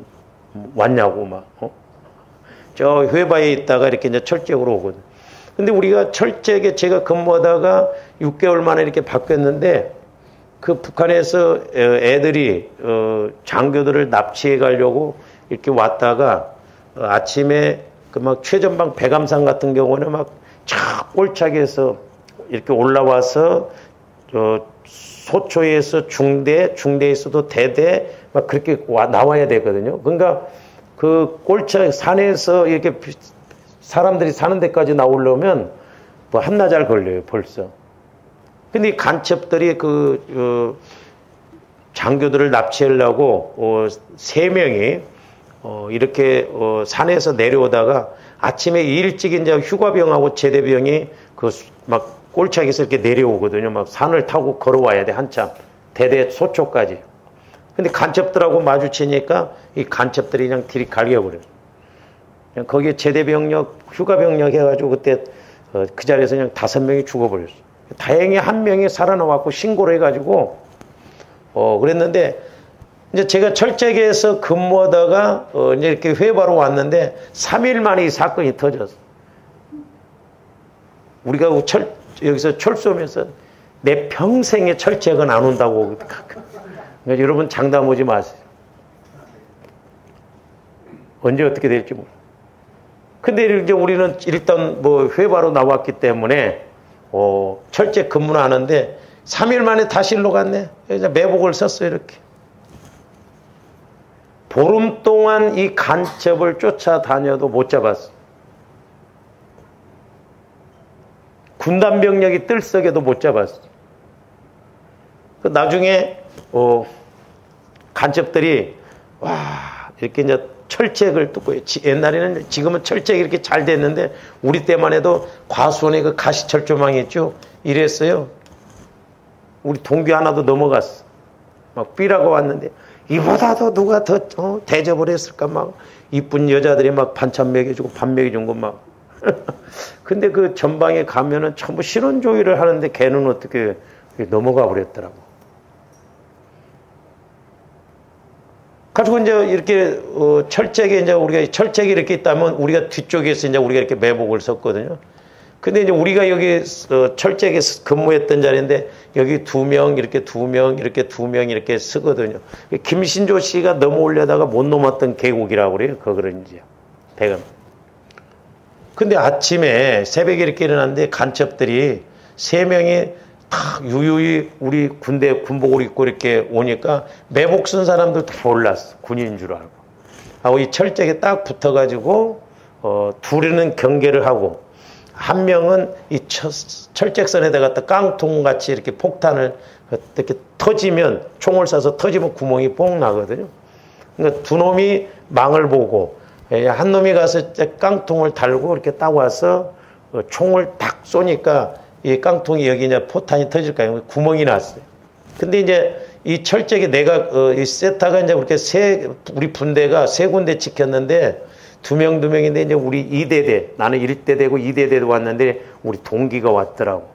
왔냐고 막. 저 회바에 있다가 이렇게 이제 철책으로 오거든. 근데 우리가 철책에 제가 근무하다가 6개월 만에 이렇게 바뀌었는데 그 북한에서 애들이 장교들을 납치해 가려고 이렇게 왔다가 아침에 그 막 최전방 배감산 같은 경우는 막 꼴짝에서 이렇게 올라와서 소초에서 중대에서도 대대 막 그렇게 나와야 되거든요. 그러니까 그 꼴짝 산에서 이렇게 사람들이 사는 데까지 나오려면 뭐 한나절 걸려요, 벌써. 근데 간첩들이 장교들을 납치하려고 3명이 이렇게 산에서 내려오다가 아침에 일찍 이제 휴가병하고 제대병이 그 막 꼴차기에서 이렇게 내려오거든요. 막 산을 타고 걸어와야 돼, 한참. 대대 소초까지. 근데 간첩들하고 마주치니까 이 간첩들이 그냥 들이 갈겨버려요. 그냥 거기에 제대병력, 휴가병력 해가지고 그때 그 자리에서 그냥 5명이 죽어버렸어요. 다행히 1명이 살아남았고 신고를 해가지고 그랬는데 이제 제가 철책에서 근무하다가 이제 이렇게 회바로 왔는데 3일 만에 이 사건이 터졌어. 우리가 여기서 철수하면서 내 평생에 철책은 안 온다고. 그러니까 여러분 장담 오지 마세요. 언제 어떻게 될지 몰라. 근데 이제 우리는 일단 뭐 회바로 나왔기 때문에 철책 근무를 하는데 3일 만에 다시 일로 갔네. 이제 매복을 썼어요, 이렇게. 보름 동안 이 간첩을 쫓아다녀도 못 잡았어. 군단 병력이 뜰썩여도 못 잡았어. 나중에 간첩들이 와 이렇게 이제 철책을 뜯고 옛날에는 지금은 철책이 이렇게 잘 됐는데 우리 때만 해도 과수원에 그 가시철조망이 있죠. 이랬어요. 우리 동기 하나도 넘어갔어. 막 삐라고 왔는데 이보다도 누가 더 대접을 했을까 막 이쁜 여자들이 막 반찬 먹여주고 밥 먹여준 거 막. 근데 그 전방에 가면은 전부 신원조회를 하는데 걔는 어떻게 넘어가 버렸더라고. 가지고 이제 이렇게 철책에 이제 우리가 철책이 이렇게 있다면 우리가 뒤쪽에서 이제 우리가 이렇게 매복을 썼거든요. 근데 이제 우리가 여기 철책에 근무했던 자리인데 여기 2명 이렇게 2명 이렇게 2명 이렇게 쓰거든요. 김신조 씨가 넘어오려다가 못 넘었던 계곡이라고 그래요. 그거를 이제 배가. 근데 아침에 새벽에 이렇게 일어났는데 간첩들이 3명이 다 유유히 우리 군대 군복을 입고 이렇게 오니까 매복 쓴 사람들 다 몰랐어. 군인인 줄 알고. 하고 이 철책에 딱 붙어가지고 둘이는 경계를 하고 1명은 이 철책선에다 갖다 깡통같이 이렇게 폭탄을 이렇게 터지면 총을 쏴서 터지면 구멍이 뽕 나거든요. 그러니까 2놈이 망을 보고 한 놈이 가서 깡통을 달고 이렇게 딱 와서 총을 딱 쏘니까 이 깡통이 여기 이제 포탄이 터질까요? 구멍이 났어요. 근데 이제 이 철책에 내가 이 세타가 이제 그렇게 우리 분대가 3군데 지켰는데 2명인데 이제 우리 2대대 나는 1대대고 2대대도 왔는데 우리 동기가 왔더라고.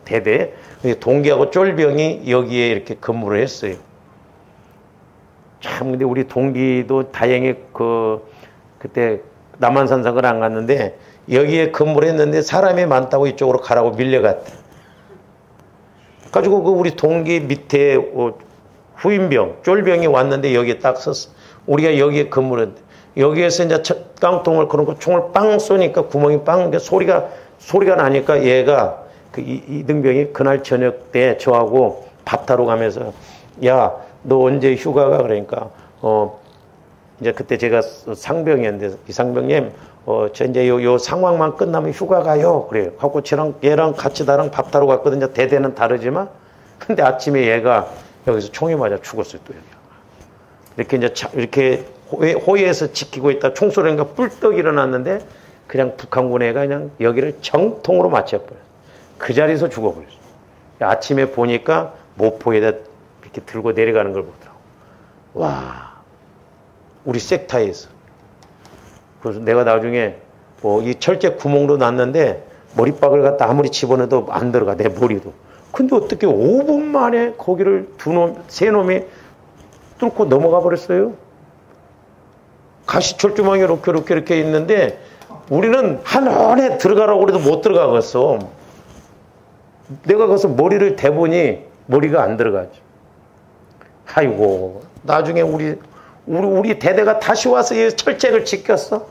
대대 동기하고 쫄병이 여기에 이렇게 근무를 했어요. 참 근데 우리 동기도 다행히 그때 남한산성을 안 갔는데 여기에 근무를 했는데 사람이 많다고 이쪽으로 가라고 밀려갔대. 가지고 그 우리 동기 밑에 후임병, 쫄병이 왔는데 여기에 딱 섰어. 우리가 여기에 근무를 했는데 여기에서 이제 깡통을 그런 거 총을 빵 쏘니까 구멍이 빵 소리가 나니까 얘가 그 이등병이 그날 저녁 때 저하고 밥 타러 가면서 야, 너 언제 휴가가? 그러니까 이제 그때 제가 상병이었는데 이상병님 저 이제 요 상황만 끝나면 휴가 가요. 그래요. 하고 얘랑 같이 나랑 밥 타러 갔거든요. 대대는 다르지만 근데 아침에 얘가 여기서 총이 맞아 죽었어요. 또 여기. 이렇게 이제 이렇게 호위에서 지키고 있다 총소리가 뿔떡 일어났는데 그냥 북한군 애가 그냥 여기를 정통으로 맞춰버렸어요. 그 자리에서 죽어버렸어요. 아침에 보니까 모포에다 이렇게 들고 내려가는 걸 보더라고. 와, 우리 섹타에서. 그래서 내가 나중에 이 철제 구멍도 났는데 머리박을 갖다 아무리 집어넣어도 안 들어가, 내 머리도. 근데 어떻게 5분 만에 거기를 3놈이 뚫고 넘어가 버렸어요. 가시철조망이 이렇게 있는데 우리는 한원에 들어가라고 그래도 못 들어가겠어. 내가 가서 머리를 대보니 머리가 안 들어가죠. 아이고, 나중에 우리 대대가 다시 와서 이 철책을 지켰어.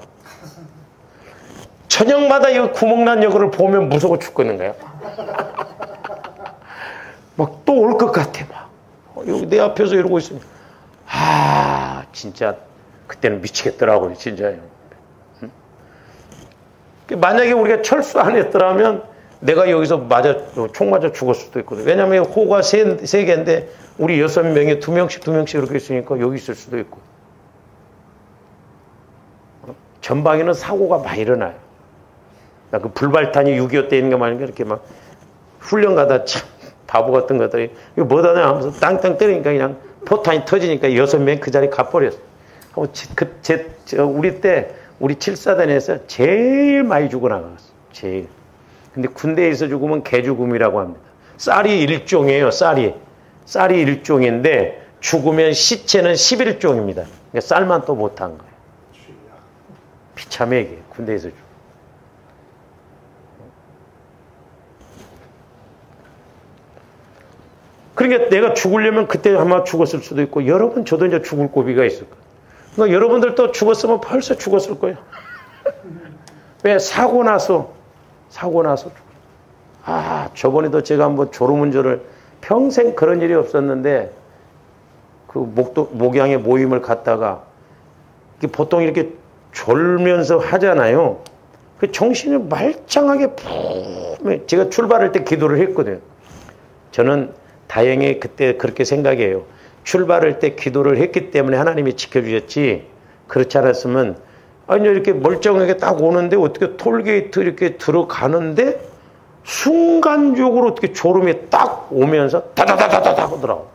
저녁마다 이 구멍난 여거를 보면 무서워 죽겠는 거야. 막 또 올 것 같아. 막 여기 내 앞에서 이러고 있으면 진짜 그때는 미치겠더라고요. 진짜요. 응? 만약에 우리가 철수 안 했더라면 내가 여기서 총 맞아 죽을 수도 있거든. 왜냐하면 호가 세 개인데 우리 6명이 2명씩 이렇게 있으니까 여기 있을 수도 있고. 전방에는 사고가 많이 일어나요. 그 불발탄이 6.25 때 있는 게 말인가 이렇게 막 훈련 가다 참 바보 같은 것들이 이거 뭐다냐 하면서 땅땅 때리니까 그냥 포탄이 터지니까 6명 그 자리에 가버렸어. 우리 7사단에서 제일 많이 죽어나갔어. 제일. 근데 군대에서 죽으면 개죽음이라고 합니다. 쌀이 일종이에요. 쌀이 일종인데 죽으면 시체는 11종입니다. 그러니까 쌀만 또 못한 거예요. 비참하게 군대에서 죽어. 그러니까 내가 죽으려면 그때 아마 죽었을 수도 있고 여러분 저도 이제 죽을 고비가 있을 거예요. 그러니까 여러분들도 죽었으면 벌써 죽었을 거예요. 왜? 사고 나서 저번에도 제가 한번 졸음운전을 평생 그런 일이 없었는데 그 목양의 모임을 갔다가 보통 이렇게 졸면서 하잖아요. 그 정신이 말짱하게 제가 출발할 때 기도를 했거든요. 저는 다행히 그때 그렇게 생각해요. 출발할 때 기도를 했기 때문에 하나님이 지켜주셨지, 그렇지 않았으면 아니 이렇게 멀쩡하게 딱 오는데 어떻게 톨게이트 이렇게 들어가는데 순간적으로 어떻게 졸음이 딱 오면서 다다다다다다 하더라고.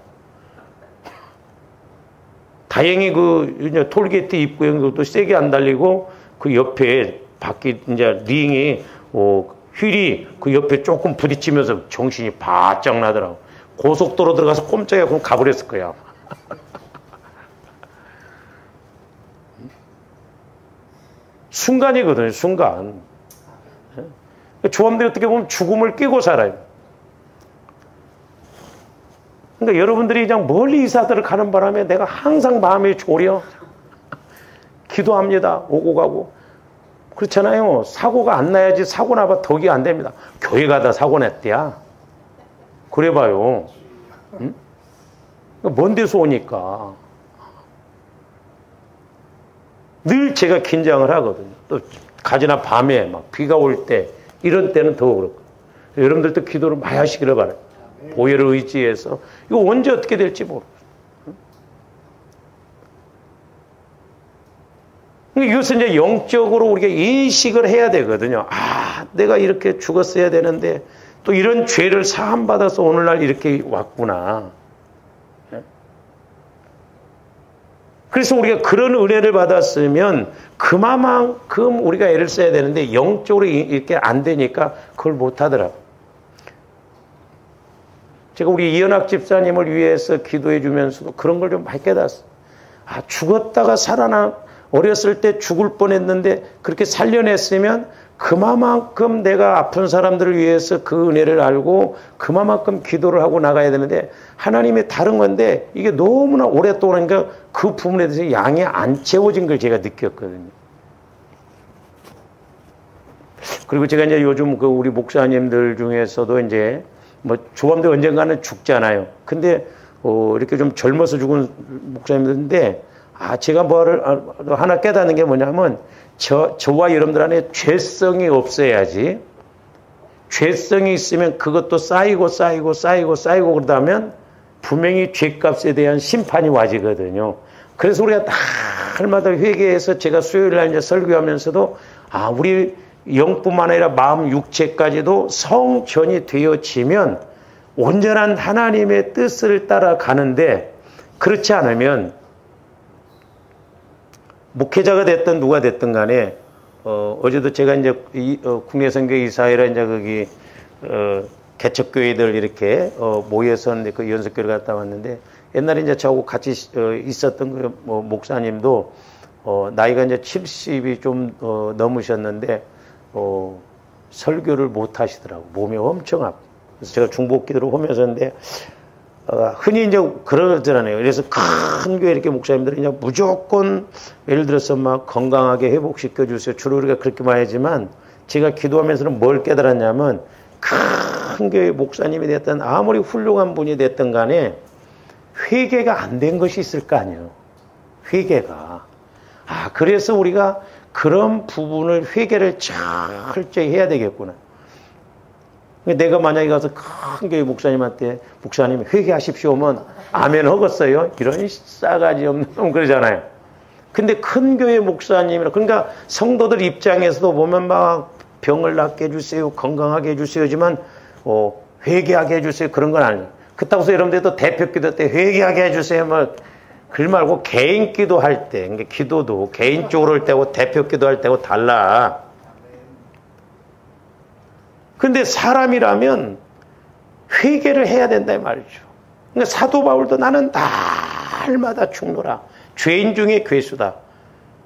다행히 그 톨게이트 입구에도 세게 안 달리고 그 옆에 바퀴 이제 링이 휠이 그 옆에 조금 부딪히면서 정신이 바짝 나더라고. 고속도로 들어가서 꼼짝이야 그럼 가버렸을 거야. 순간이거든요. 순간. 조함들이 어떻게 보면 죽음을 끼고 살아요. 그러니까 여러분들이 그냥 멀리 이사들을 가는 바람에 내가 항상 마음이 졸여. 기도합니다. 오고 가고. 그렇잖아요. 사고가 안 나야지. 사고 나봐 덕이 안 됩니다. 교회 가다 사고 냈대야. 그래봐요. 응? 먼 데서 오니까. 늘 제가 긴장을 하거든요. 또 가지나 밤에 막 비가 올 때 이런 때는 더 그렇고. 여러분들도 기도를 많이 하시기를 바라요. 보혈을 의지해서 이거 언제 어떻게 될지 모르겠어요. 이것은 이제 영적으로 우리가 인식을 해야 되거든요. 내가 이렇게 죽었어야 되는데 또 이런 죄를 사함받아서 오늘날 이렇게 왔구나. 그래서 우리가 그런 은혜를 받았으면 그만큼 우리가 애를 써야 되는데 영적으로 이렇게 안 되니까 그걸 못하더라고요. 제가 우리 이현학 집사님을 위해서 기도해 주면서도 그런 걸 좀 많이 깨달았어요. 죽었다가 어렸을 때 죽을 뻔했는데 그렇게 살려냈으면 그만큼 내가 아픈 사람들을 위해서 그 은혜를 알고 그만큼 기도를 하고 나가야 되는데 하나님이 다른 건데 이게 너무나 오랫동안 그 부분에 대해서 양이 안 채워진 걸 제가 느꼈거든요. 그리고 제가 이제 요즘 우리 목사님들 중에서도 이제 조함들 언젠가는 죽잖아요. 근데 이렇게 좀 젊어서 죽은 목사님들인데 제가 하나 깨닫는 게 뭐냐면 저와 여러분들 안에 죄성이 없어야지. 죄성이 있으면 그것도 쌓이고 그러다면 분명히 죄값에 대한 심판이 와지거든요. 그래서 우리가 날마다 회개해서 제가 수요일날 이제 설교하면서도 우리 영뿐만 아니라 마음 육체까지도 성전이 되어지면 온전한 하나님의 뜻을 따라가는데 그렇지 않으면 목회자가 됐든 누가 됐든 간에 어제도 제가 이제 국내선교 이사회라 이제 거기 개척교회들 이렇게 모여서 그 연습교회를 갔다 왔는데 옛날에 이제 저하고 같이 있었던 그 목사님도 나이가 이제 70이 좀 넘으셨는데 설교를 못 하시더라고. 몸이 엄청 아파. 그래서 제가 중보기도를 하면서 했는데 흔히 이제 그러잖아요. 그래서 큰 교회 이렇게 목사님들이 그냥 무조건 예를 들어서 막 건강하게 회복시켜 주세요. 주로 우리가 그렇게 많이 하지만 제가 기도하면서는 뭘 깨달았냐면 큰 교회 목사님이 됐든 아무리 훌륭한 분이 됐든 간에 회개가 안 된 것이 있을 거 아니에요. 회개가. 그래서 우리가 그런 부분을 회개를 철저히 해야 되겠구나. 내가 만약에 가서 큰 교회 목사님한테 목사님 회개하십시오 하면 아멘 하겠어요? 이런 싸가지 없는 놈 그러잖아요. 근데 큰 교회 목사님이라, 그러니까 성도들 입장에서도 보면 막 병을 낫게 해주세요, 건강하게 해주세요지만 회개하게 해주세요, 그런 건 아니에요. 그렇다고 해서 여러분들도 대표 기도 때 회개하게 해주세요, 뭐 그 말고 개인 기도할 때, 그러니까 기도도 개인적으로 할 때고 대표 기도할 때고 달라. 근데 사람이라면 회개를 해야 된다 이 말이죠. 그러니까 사도 바울도 나는 날마다 죽노라, 죄인 중에 괴수다.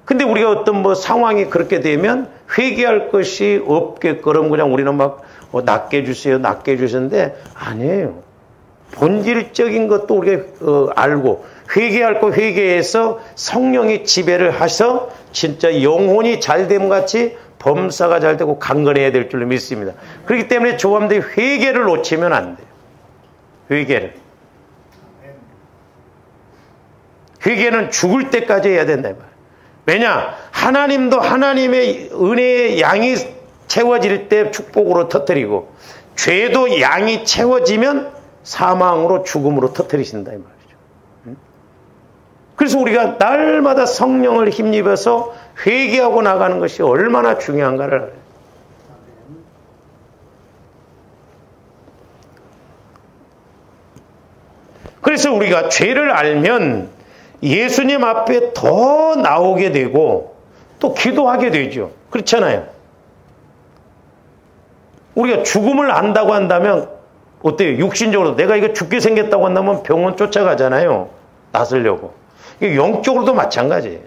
근데 우리가 어떤 상황이 그렇게 되면 회개할 것이 없게끔 그냥 우리는 막 낫게 해주세요, 낫게 해주시는데 아니에요. 본질적인 것도 우리가 알고 회개할 거 회개해서 성령이 지배를 하셔서 진짜 영혼이 잘됨 같이 범사가 잘 되고 강건해야 될 줄로 믿습니다. 그렇기 때문에 조감들이 회개를 놓치면 안 돼요. 회개는 죽을 때까지 해야 된다. 왜냐? 하나님도 하나님의 은혜의 양이 채워질 때 축복으로 터뜨리고, 죄도 양이 채워지면 사망으로 죽음으로 터뜨리신다 이 말이죠. 그래서 우리가 날마다 성령을 힘입어서 회개하고 나가는 것이 얼마나 중요한가를 알아요. 그래서 우리가 죄를 알면 예수님 앞에 더 나오게 되고 또 기도하게 되죠. 그렇잖아요. 우리가 죽음을 안다고 한다면 어때요? 육신적으로 내가 이거 죽게 생겼다고 한다면 병원 쫓아가잖아요. 낫으려고. 이게 영적으로도 마찬가지예요.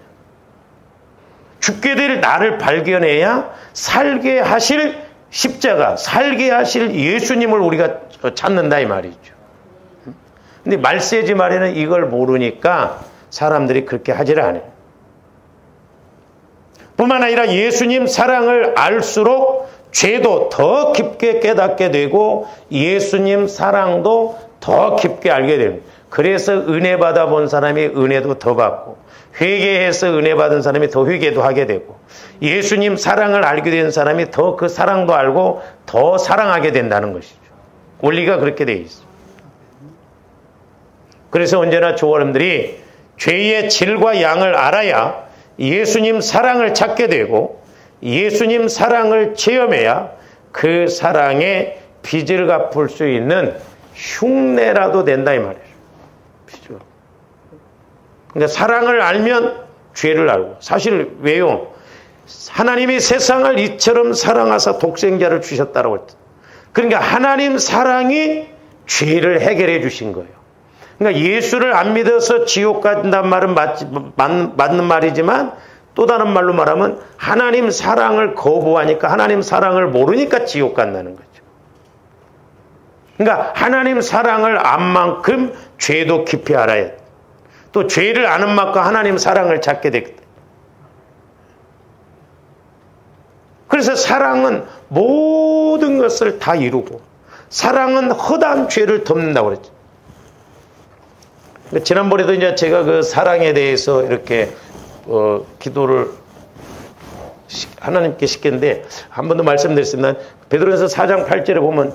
죽게 될 나를 발견해야 살게 하실 십자가, 살게 하실 예수님을 우리가 찾는다 이 말이죠. 근데 말세지 말에는 이걸 모르니까 사람들이 그렇게 하질 않아요. 뿐만 아니라 예수님 사랑을 알수록 죄도 더 깊게 깨닫게 되고 예수님 사랑도 더 깊게 알게 됩니다. 그래서 은혜 받아본 사람이 은혜도 더 받고, 회개해서 은혜 받은 사람이 더 회개도 하게 되고, 예수님 사랑을 알게 된 사람이 더 그 사랑도 알고 더 사랑하게 된다는 것이죠. 원리가 그렇게 되어 있어요. 그래서 언제나 조어른들이 죄의 질과 양을 알아야 예수님 사랑을 찾게 되고, 예수님 사랑을 체험해야 그 사랑의 빚을 갚을 수 있는 흉내라도 된다 이 말이에요. 그러니까 사랑을 알면 죄를 알고, 사실 왜요? 하나님이 세상을 이처럼 사랑하사 독생자를 주셨다라고 했죠. 그러니까 하나님 사랑이 죄를 해결해 주신 거예요. 그러니까 예수를 안 믿어서 지옥 간다는 말은 맞는 말이지만 또 다른 말로 말하면 하나님 사랑을 거부하니까, 하나님 사랑을 모르니까 지옥 간다는 거죠. 그러니까 하나님 사랑을 안 만큼 죄도 깊이 알아야 돼. 또 죄를 아는 만큼 하나님 사랑을 찾게 되거든. 그래서 사랑은 모든 것을 다 이루고, 사랑은 허다한 죄를 덮는다고 그랬죠. 지난번에도 이제 제가 그 사랑에 대해서 이렇게 기도를 하나님께 시켰는데, 한 번 더 말씀드렸습니다. 베드로전서 4장 8절에 보면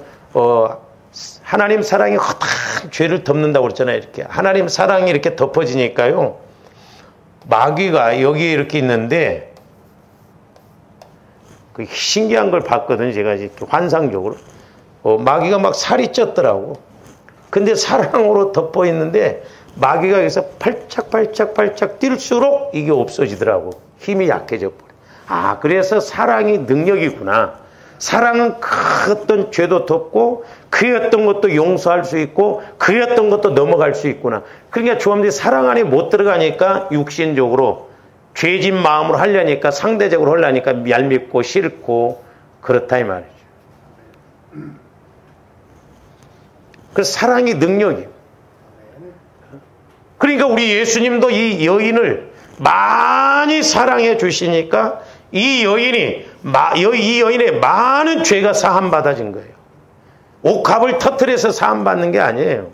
하나님 사랑이 허다한 죄를 덮는다고 그랬잖아요. 이렇게 하나님 사랑이 이렇게 덮어지니까요, 마귀가 여기에 이렇게 있는데 그 신기한 걸 봤거든요. 제가 이렇게 환상적으로 마귀가 막 살이 쪘더라고. 근데 사랑으로 덮어 있는데 마귀가 여기서 팔짝팔짝 뛸수록 이게 없어지더라고. 힘이 약해져 버려. 아, 그래서 사랑이 능력이구나. 사랑은 그 어떤 죄도 덮고 그 어떤 것도 용서할 수 있고 그 어떤 것도 넘어갈 수 있구나. 그러니까 주님들이 사랑 안에 못 들어가니까 육신적으로 죄진 마음으로 하려니까, 상대적으로 하려니까 얄밉고 싫고 그렇다 이 말이죠. 그래서 사랑이 능력이에요. 그러니까 우리 예수님도 이 여인을 많이 사랑해 주시니까 이 여인의 많은 죄가 사함받아진 거예요. 옥합을 터뜨려서 사함받는 게 아니에요.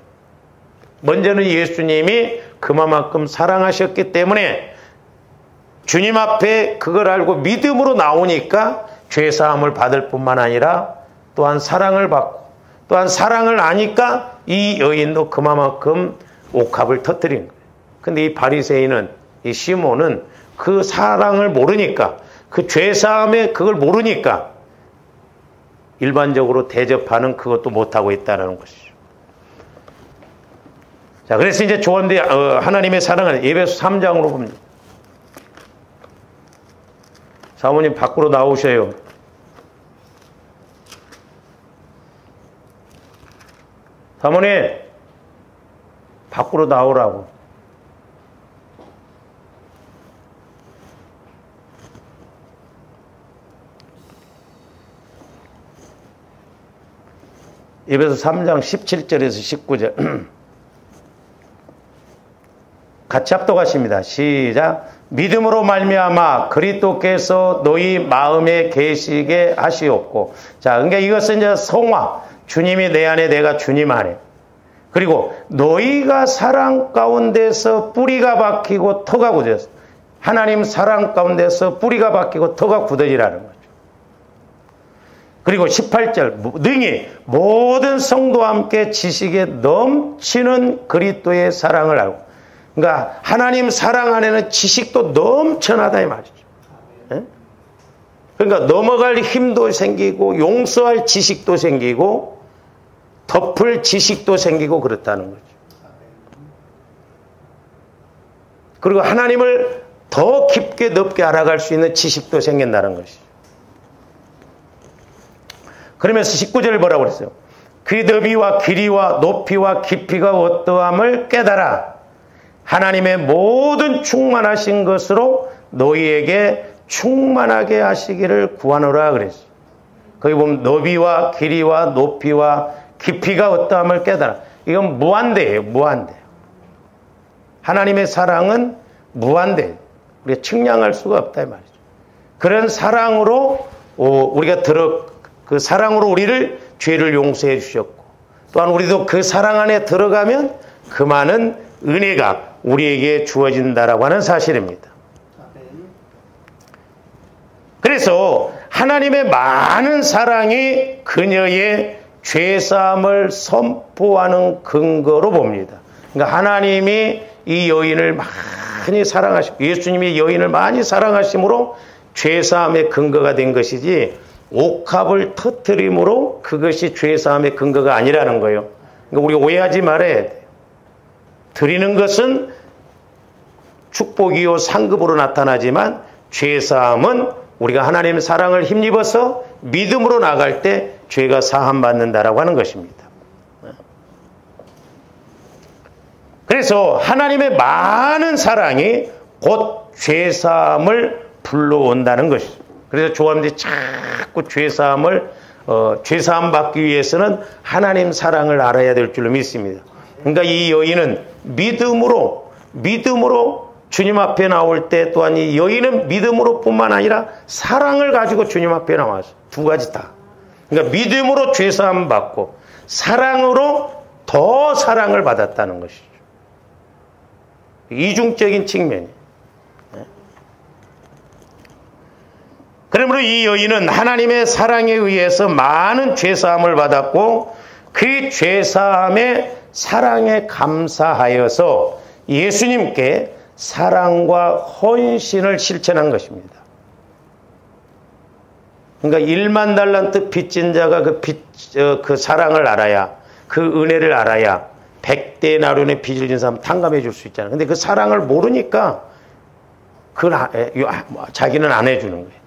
먼저는 예수님이 그만큼 사랑하셨기 때문에 주님 앞에 그걸 알고 믿음으로 나오니까 죄사함을 받을 뿐만 아니라 또한 사랑을 받고, 또한 사랑을 아니까 이 여인도 그만큼 옥합을 터뜨린 거예요. 근데 이 바리새인은, 이 시몬은 그 사랑을 모르니까, 그 죄사함의 그걸 모르니까 일반적으로 대접하는 그것도 못하고 있다는 것이죠. 자, 그래서 이제 조언대 하나님의 사랑을 에베소 3장으로 봅니다. 사모님 밖으로 나오셔요. 사모님 밖으로 나오라고. 에베소 3장 17절에서 19절 같이 합독하십니다. 시작. 믿음으로 말미암아 그리스도께서 너희 마음에 계시게 하시옵고. 자, 그러니까 이것은 이제 성화. 주님이 내 안에, 내가 주님 안에. 그리고 너희가 사랑 가운데서 뿌리가 박히고 터가 굳어서, 하나님 사랑 가운데서 뿌리가 박히고 터가 굳어지라는 거죠. 그리고 18절, 능히 모든 성도와 함께 지식에 넘치는 그리스도의 사랑을 알고. 그러니까 하나님 사랑 안에는 지식도 넘쳐나다 이 말이죠. 네? 그러니까 넘어갈 힘도 생기고 용서할 지식도 생기고 덮을 지식도 생기고 그렇다는 거죠. 그리고 하나님을 더 깊게 넓게 알아갈 수 있는 지식도 생긴다는 것이죠. 그러면서 19절을 뭐라고 그랬어요? 그 너비와 길이와 높이와 깊이가 어떠함을 깨달아 하나님의 모든 충만하신 것으로 너희에게 충만하게 하시기를 구하노라 그랬어요. 거기 보면 너비와 길이와 높이와 깊이가 어떠함을 깨달아. 이건 무한대예요. 무한대. 하나님의 사랑은 무한대. 우리가 측량할 수가 없다 이 말이죠. 그런 사랑으로 우리가 그 사랑으로 우리를 죄를 용서해 주셨고, 또한 우리도 그 사랑 안에 들어가면 그 많은 은혜가 우리에게 주어진다라고 하는 사실입니다. 그래서 하나님의 많은 사랑이 그녀의 죄사함을 선포하는 근거로 봅니다. 그러니까 하나님이 이 여인을 많이 사랑하시고 예수님이 여인을 많이 사랑하심으로 죄사함의 근거가 된 것이지 옥합을 터뜨림으로 그것이 죄사함의 근거가 아니라는 거예요. 그러니까 우리가 오해하지 말아야 돼요. 드리는 것은 축복이요 상급으로 나타나지만 죄사함은 우리가 하나님의 사랑을 힘입어서 믿음으로 나갈 때 죄가 사함받는다라고 하는 것입니다. 그래서 하나님의 많은 사랑이 곧 죄사함을 불러온다는 것이죠. 그래서 조함들이 자꾸 죄사함 받기 위해서는 하나님 사랑을 알아야 될 줄로 믿습니다. 그러니까 이 여인은 믿음으로 주님 앞에 나올 때 또한 이 여인은 믿음으로 뿐만 아니라 사랑을 가지고 주님 앞에 나와서 두 가지 다. 그러니까 믿음으로 죄사함 받고 사랑으로 더 사랑을 받았다는 것이죠. 이중적인 측면이에요. 그러므로 이 여인은 하나님의 사랑에 의해서 많은 죄사함을 받았고 그 죄사함의 사랑에 감사하여서 예수님께 사랑과 헌신을 실천한 것입니다. 그러니까 1만 달란트 빚진 자가 그 사랑을 알아야, 그 은혜를 알아야 100데나리온의 빚을 진 사람 탕감해 줄 수 있잖아요. 근데 그 사랑을 모르니까 자기는 안 해주는 거예요.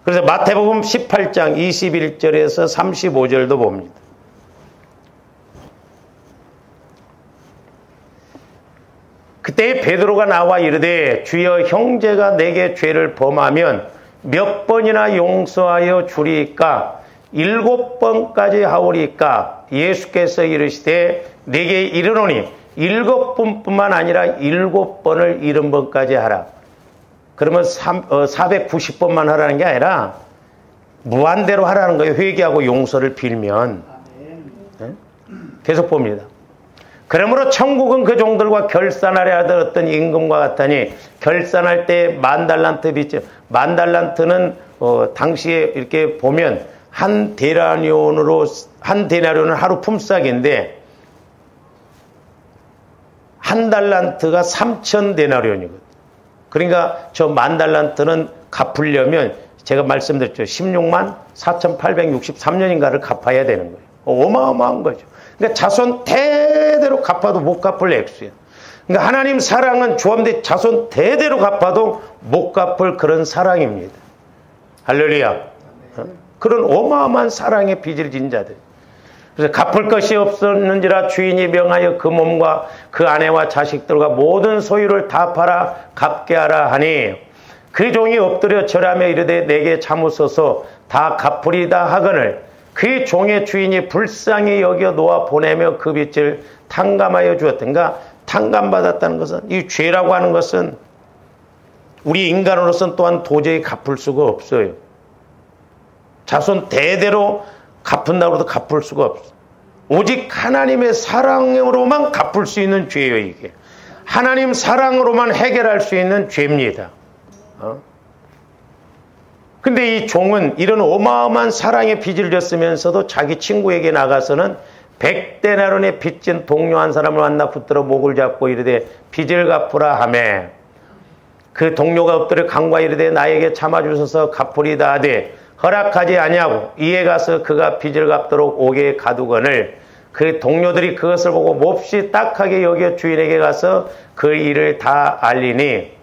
그래서 마태복음 18장 21절에서 35절도 봅니다. 그때 베드로가 나와 이르되 주여 형제가 내게 죄를 범하면 몇 번이나 용서하여 주리까 7번까지 하오리까 예수께서 이르시되 내게 이르노니 7번뿐만 아니라 7번을 70번까지 하라. 그러면 490번만 하라는 게 아니라 무한대로 하라는 거예요. 회개하고 용서를 빌면. 네? 계속 봅니다. 그러므로 천국은 그 종들과 결산하려 하던 어떤 임금과 같으니 결산할 때 10,000달란트 빚, 10,000달란트는 당시에 이렇게 보면 한 데나리온은 하루 품삯인데 한 달란트가 3,000데나리온이거든. 그러니까 저 10,000달란트는 갚으려면 제가 말씀드렸죠. 16만 4,863년인가를 갚아야 되는 거예요. 어마어마한 거죠. 그러니까 자손 대대로 갚아도 못 갚을 액수예요. 그러니까 하나님 사랑은 조함대 자손 대대로 갚아도 못 갚을 그런 사랑입니다. 할렐루야. 그런 어마어마한 사랑의 빚을 진 자들. 그래서 갚을 것이 없었는지라 주인이 명하여 그 몸과 그 아내와 자식들과 모든 소유를 다 팔아 갚게 하라 하니 그 종이 엎드려 절하며 이르되 내게 참으소서 다 갚으리다 하거늘 그 종의 주인이 불쌍히 여겨 놓아 보내며 그 빚을 탕감하여 주었던가. 탕감받았다는 것은, 이 죄라고 하는 것은 우리 인간으로서는 또한 도저히 갚을 수가 없어요. 자손 대대로 갚은다고 해도 갚을 수가 없어. 오직 하나님의 사랑으로만 갚을 수 있는 죄예요, 이게. 하나님 사랑으로만 해결할 수 있는 죄입니다. 근데 이 종은 이런 어마어마한 사랑의 빚을 졌으면서도 자기 친구에게 나가서는 100데나리온의 빚진 동료 한 사람을 만나 붙들어 목을 잡고 이르되 빚을 갚으라 하매 그 동료가 엎드려 간과 이르되 나에게 참아주소서 갚으리다 하되 허락하지 아니하고 이에 가서 그가 빚을 갚도록 옥에 가두거늘 그 동료들이 그것을 보고 몹시 딱하게 여겨 주인에게 가서 그 일을 다 알리니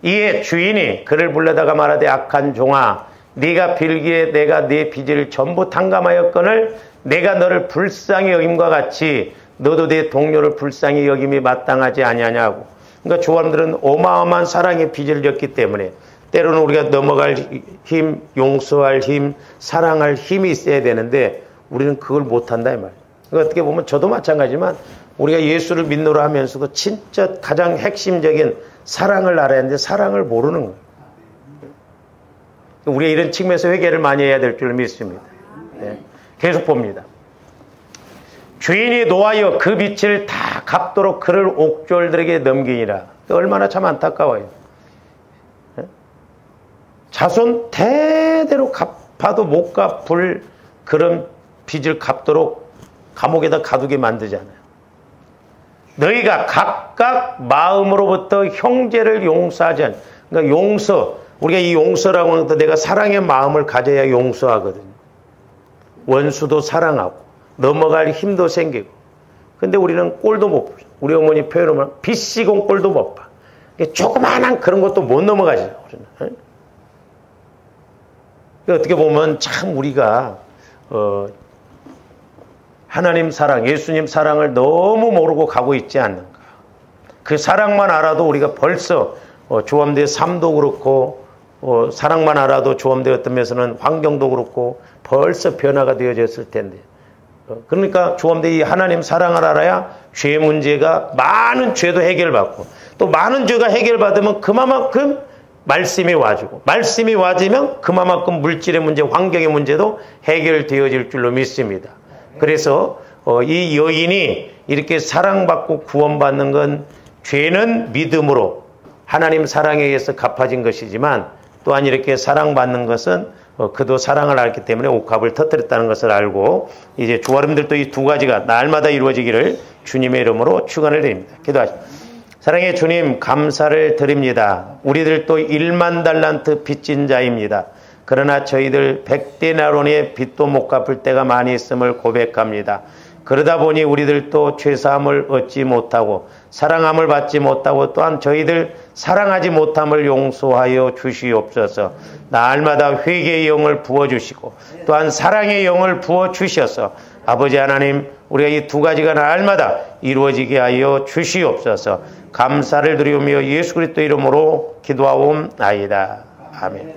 이에 주인이 그를 불러다가 말하되 악한 종아 네가 빌기에 내가 네 빚을 전부 탕감하였거늘 내가 너를 불쌍히 여김과 같이 너도 네 동료를 불쌍히 여김이 마땅하지 아니하냐고. 그러니까 조함들은 어마어마한 사랑의 빚을 졌기 때문에 때로는 우리가 넘어갈 힘, 용서할 힘, 사랑할 힘이 있어야 되는데 우리는 그걸 못한다 이 말이에요. 그러니까 어떻게 보면 저도 마찬가지지만 우리가 예수를 믿노라 하면서도 진짜 가장 핵심적인 사랑을 알아야 하는데 사랑을 모르는 거예요. 우리가 이런 측면에서 회개를 많이 해야 될 줄 믿습니다. 네. 계속 봅니다. 주인이 노하여 그 빚을 다 갚도록 그를 옥졸들에게 넘기니라. 얼마나 참 안타까워요. 자손 대대로 갚아도 못 갚을 그런 빚을 갚도록 감옥에다 가두게 만들잖아요. 너희가 각각 마음으로부터 형제를 용서하지 않. 그러니까 용서, 우리가 이 용서라고 하는 것도 내가 사랑의 마음을 가져야 용서하거든요. 원수도 사랑하고 넘어갈 힘도 생기고. 근데 우리는 꼴도 못 봐. 우리 어머니 표현하면 빚시공 꼴도 못 봐. 조그마한 그런 것도 못 넘어가죠. 어떻게 보면 참 우리가 하나님 사랑, 예수님 사랑을 너무 모르고 가고 있지 않는가. 그 사랑만 알아도 우리가 벌써 조함대 삶도 그렇고 사랑만 알아도 조함대 어떤 면에서는 환경도 그렇고 벌써 변화가 되어졌을 텐데. 그러니까 조함대 이 하나님 사랑을 알아야 죄 문제가 많은 죄도 해결받고 또 많은 죄가 해결받으면 그만큼 말씀이 와주고 말씀이 와지면 그만큼 물질의 문제, 환경의 문제도 해결되어질 줄로 믿습니다. 그래서 이 여인이 이렇게 사랑받고 구원받는 건 죄는 믿음으로 하나님 사랑에 의해서 갚아진 것이지만 또한 이렇게 사랑받는 것은 그도 사랑을 알기 때문에 옥합을 터뜨렸다는 것을 알고 이제 조아름들도 이 두 가지가 날마다 이루어지기를 주님의 이름으로 축원을 드립니다. 기도하시죠. 사랑의 주님 감사를 드립니다. 우리들도 10,000달란트 빚진 자입니다. 그러나 저희들 100데나리온의 빚도 못 갚을 때가 많이 있음을 고백합니다. 그러다 보니 우리들도 죄사함을 얻지 못하고 사랑함을 받지 못하고 또한 저희들 사랑하지 못함을 용서하여 주시옵소서. 날마다 회개의 영을 부어주시고 또한 사랑의 영을 부어주셔서 아버지 하나님 우리가 이 두 가지가 날마다 이루어지게 하여 주시옵소서. 감사를 드리오며 예수 그리스도 이름으로 기도하옵나이다. 아멘.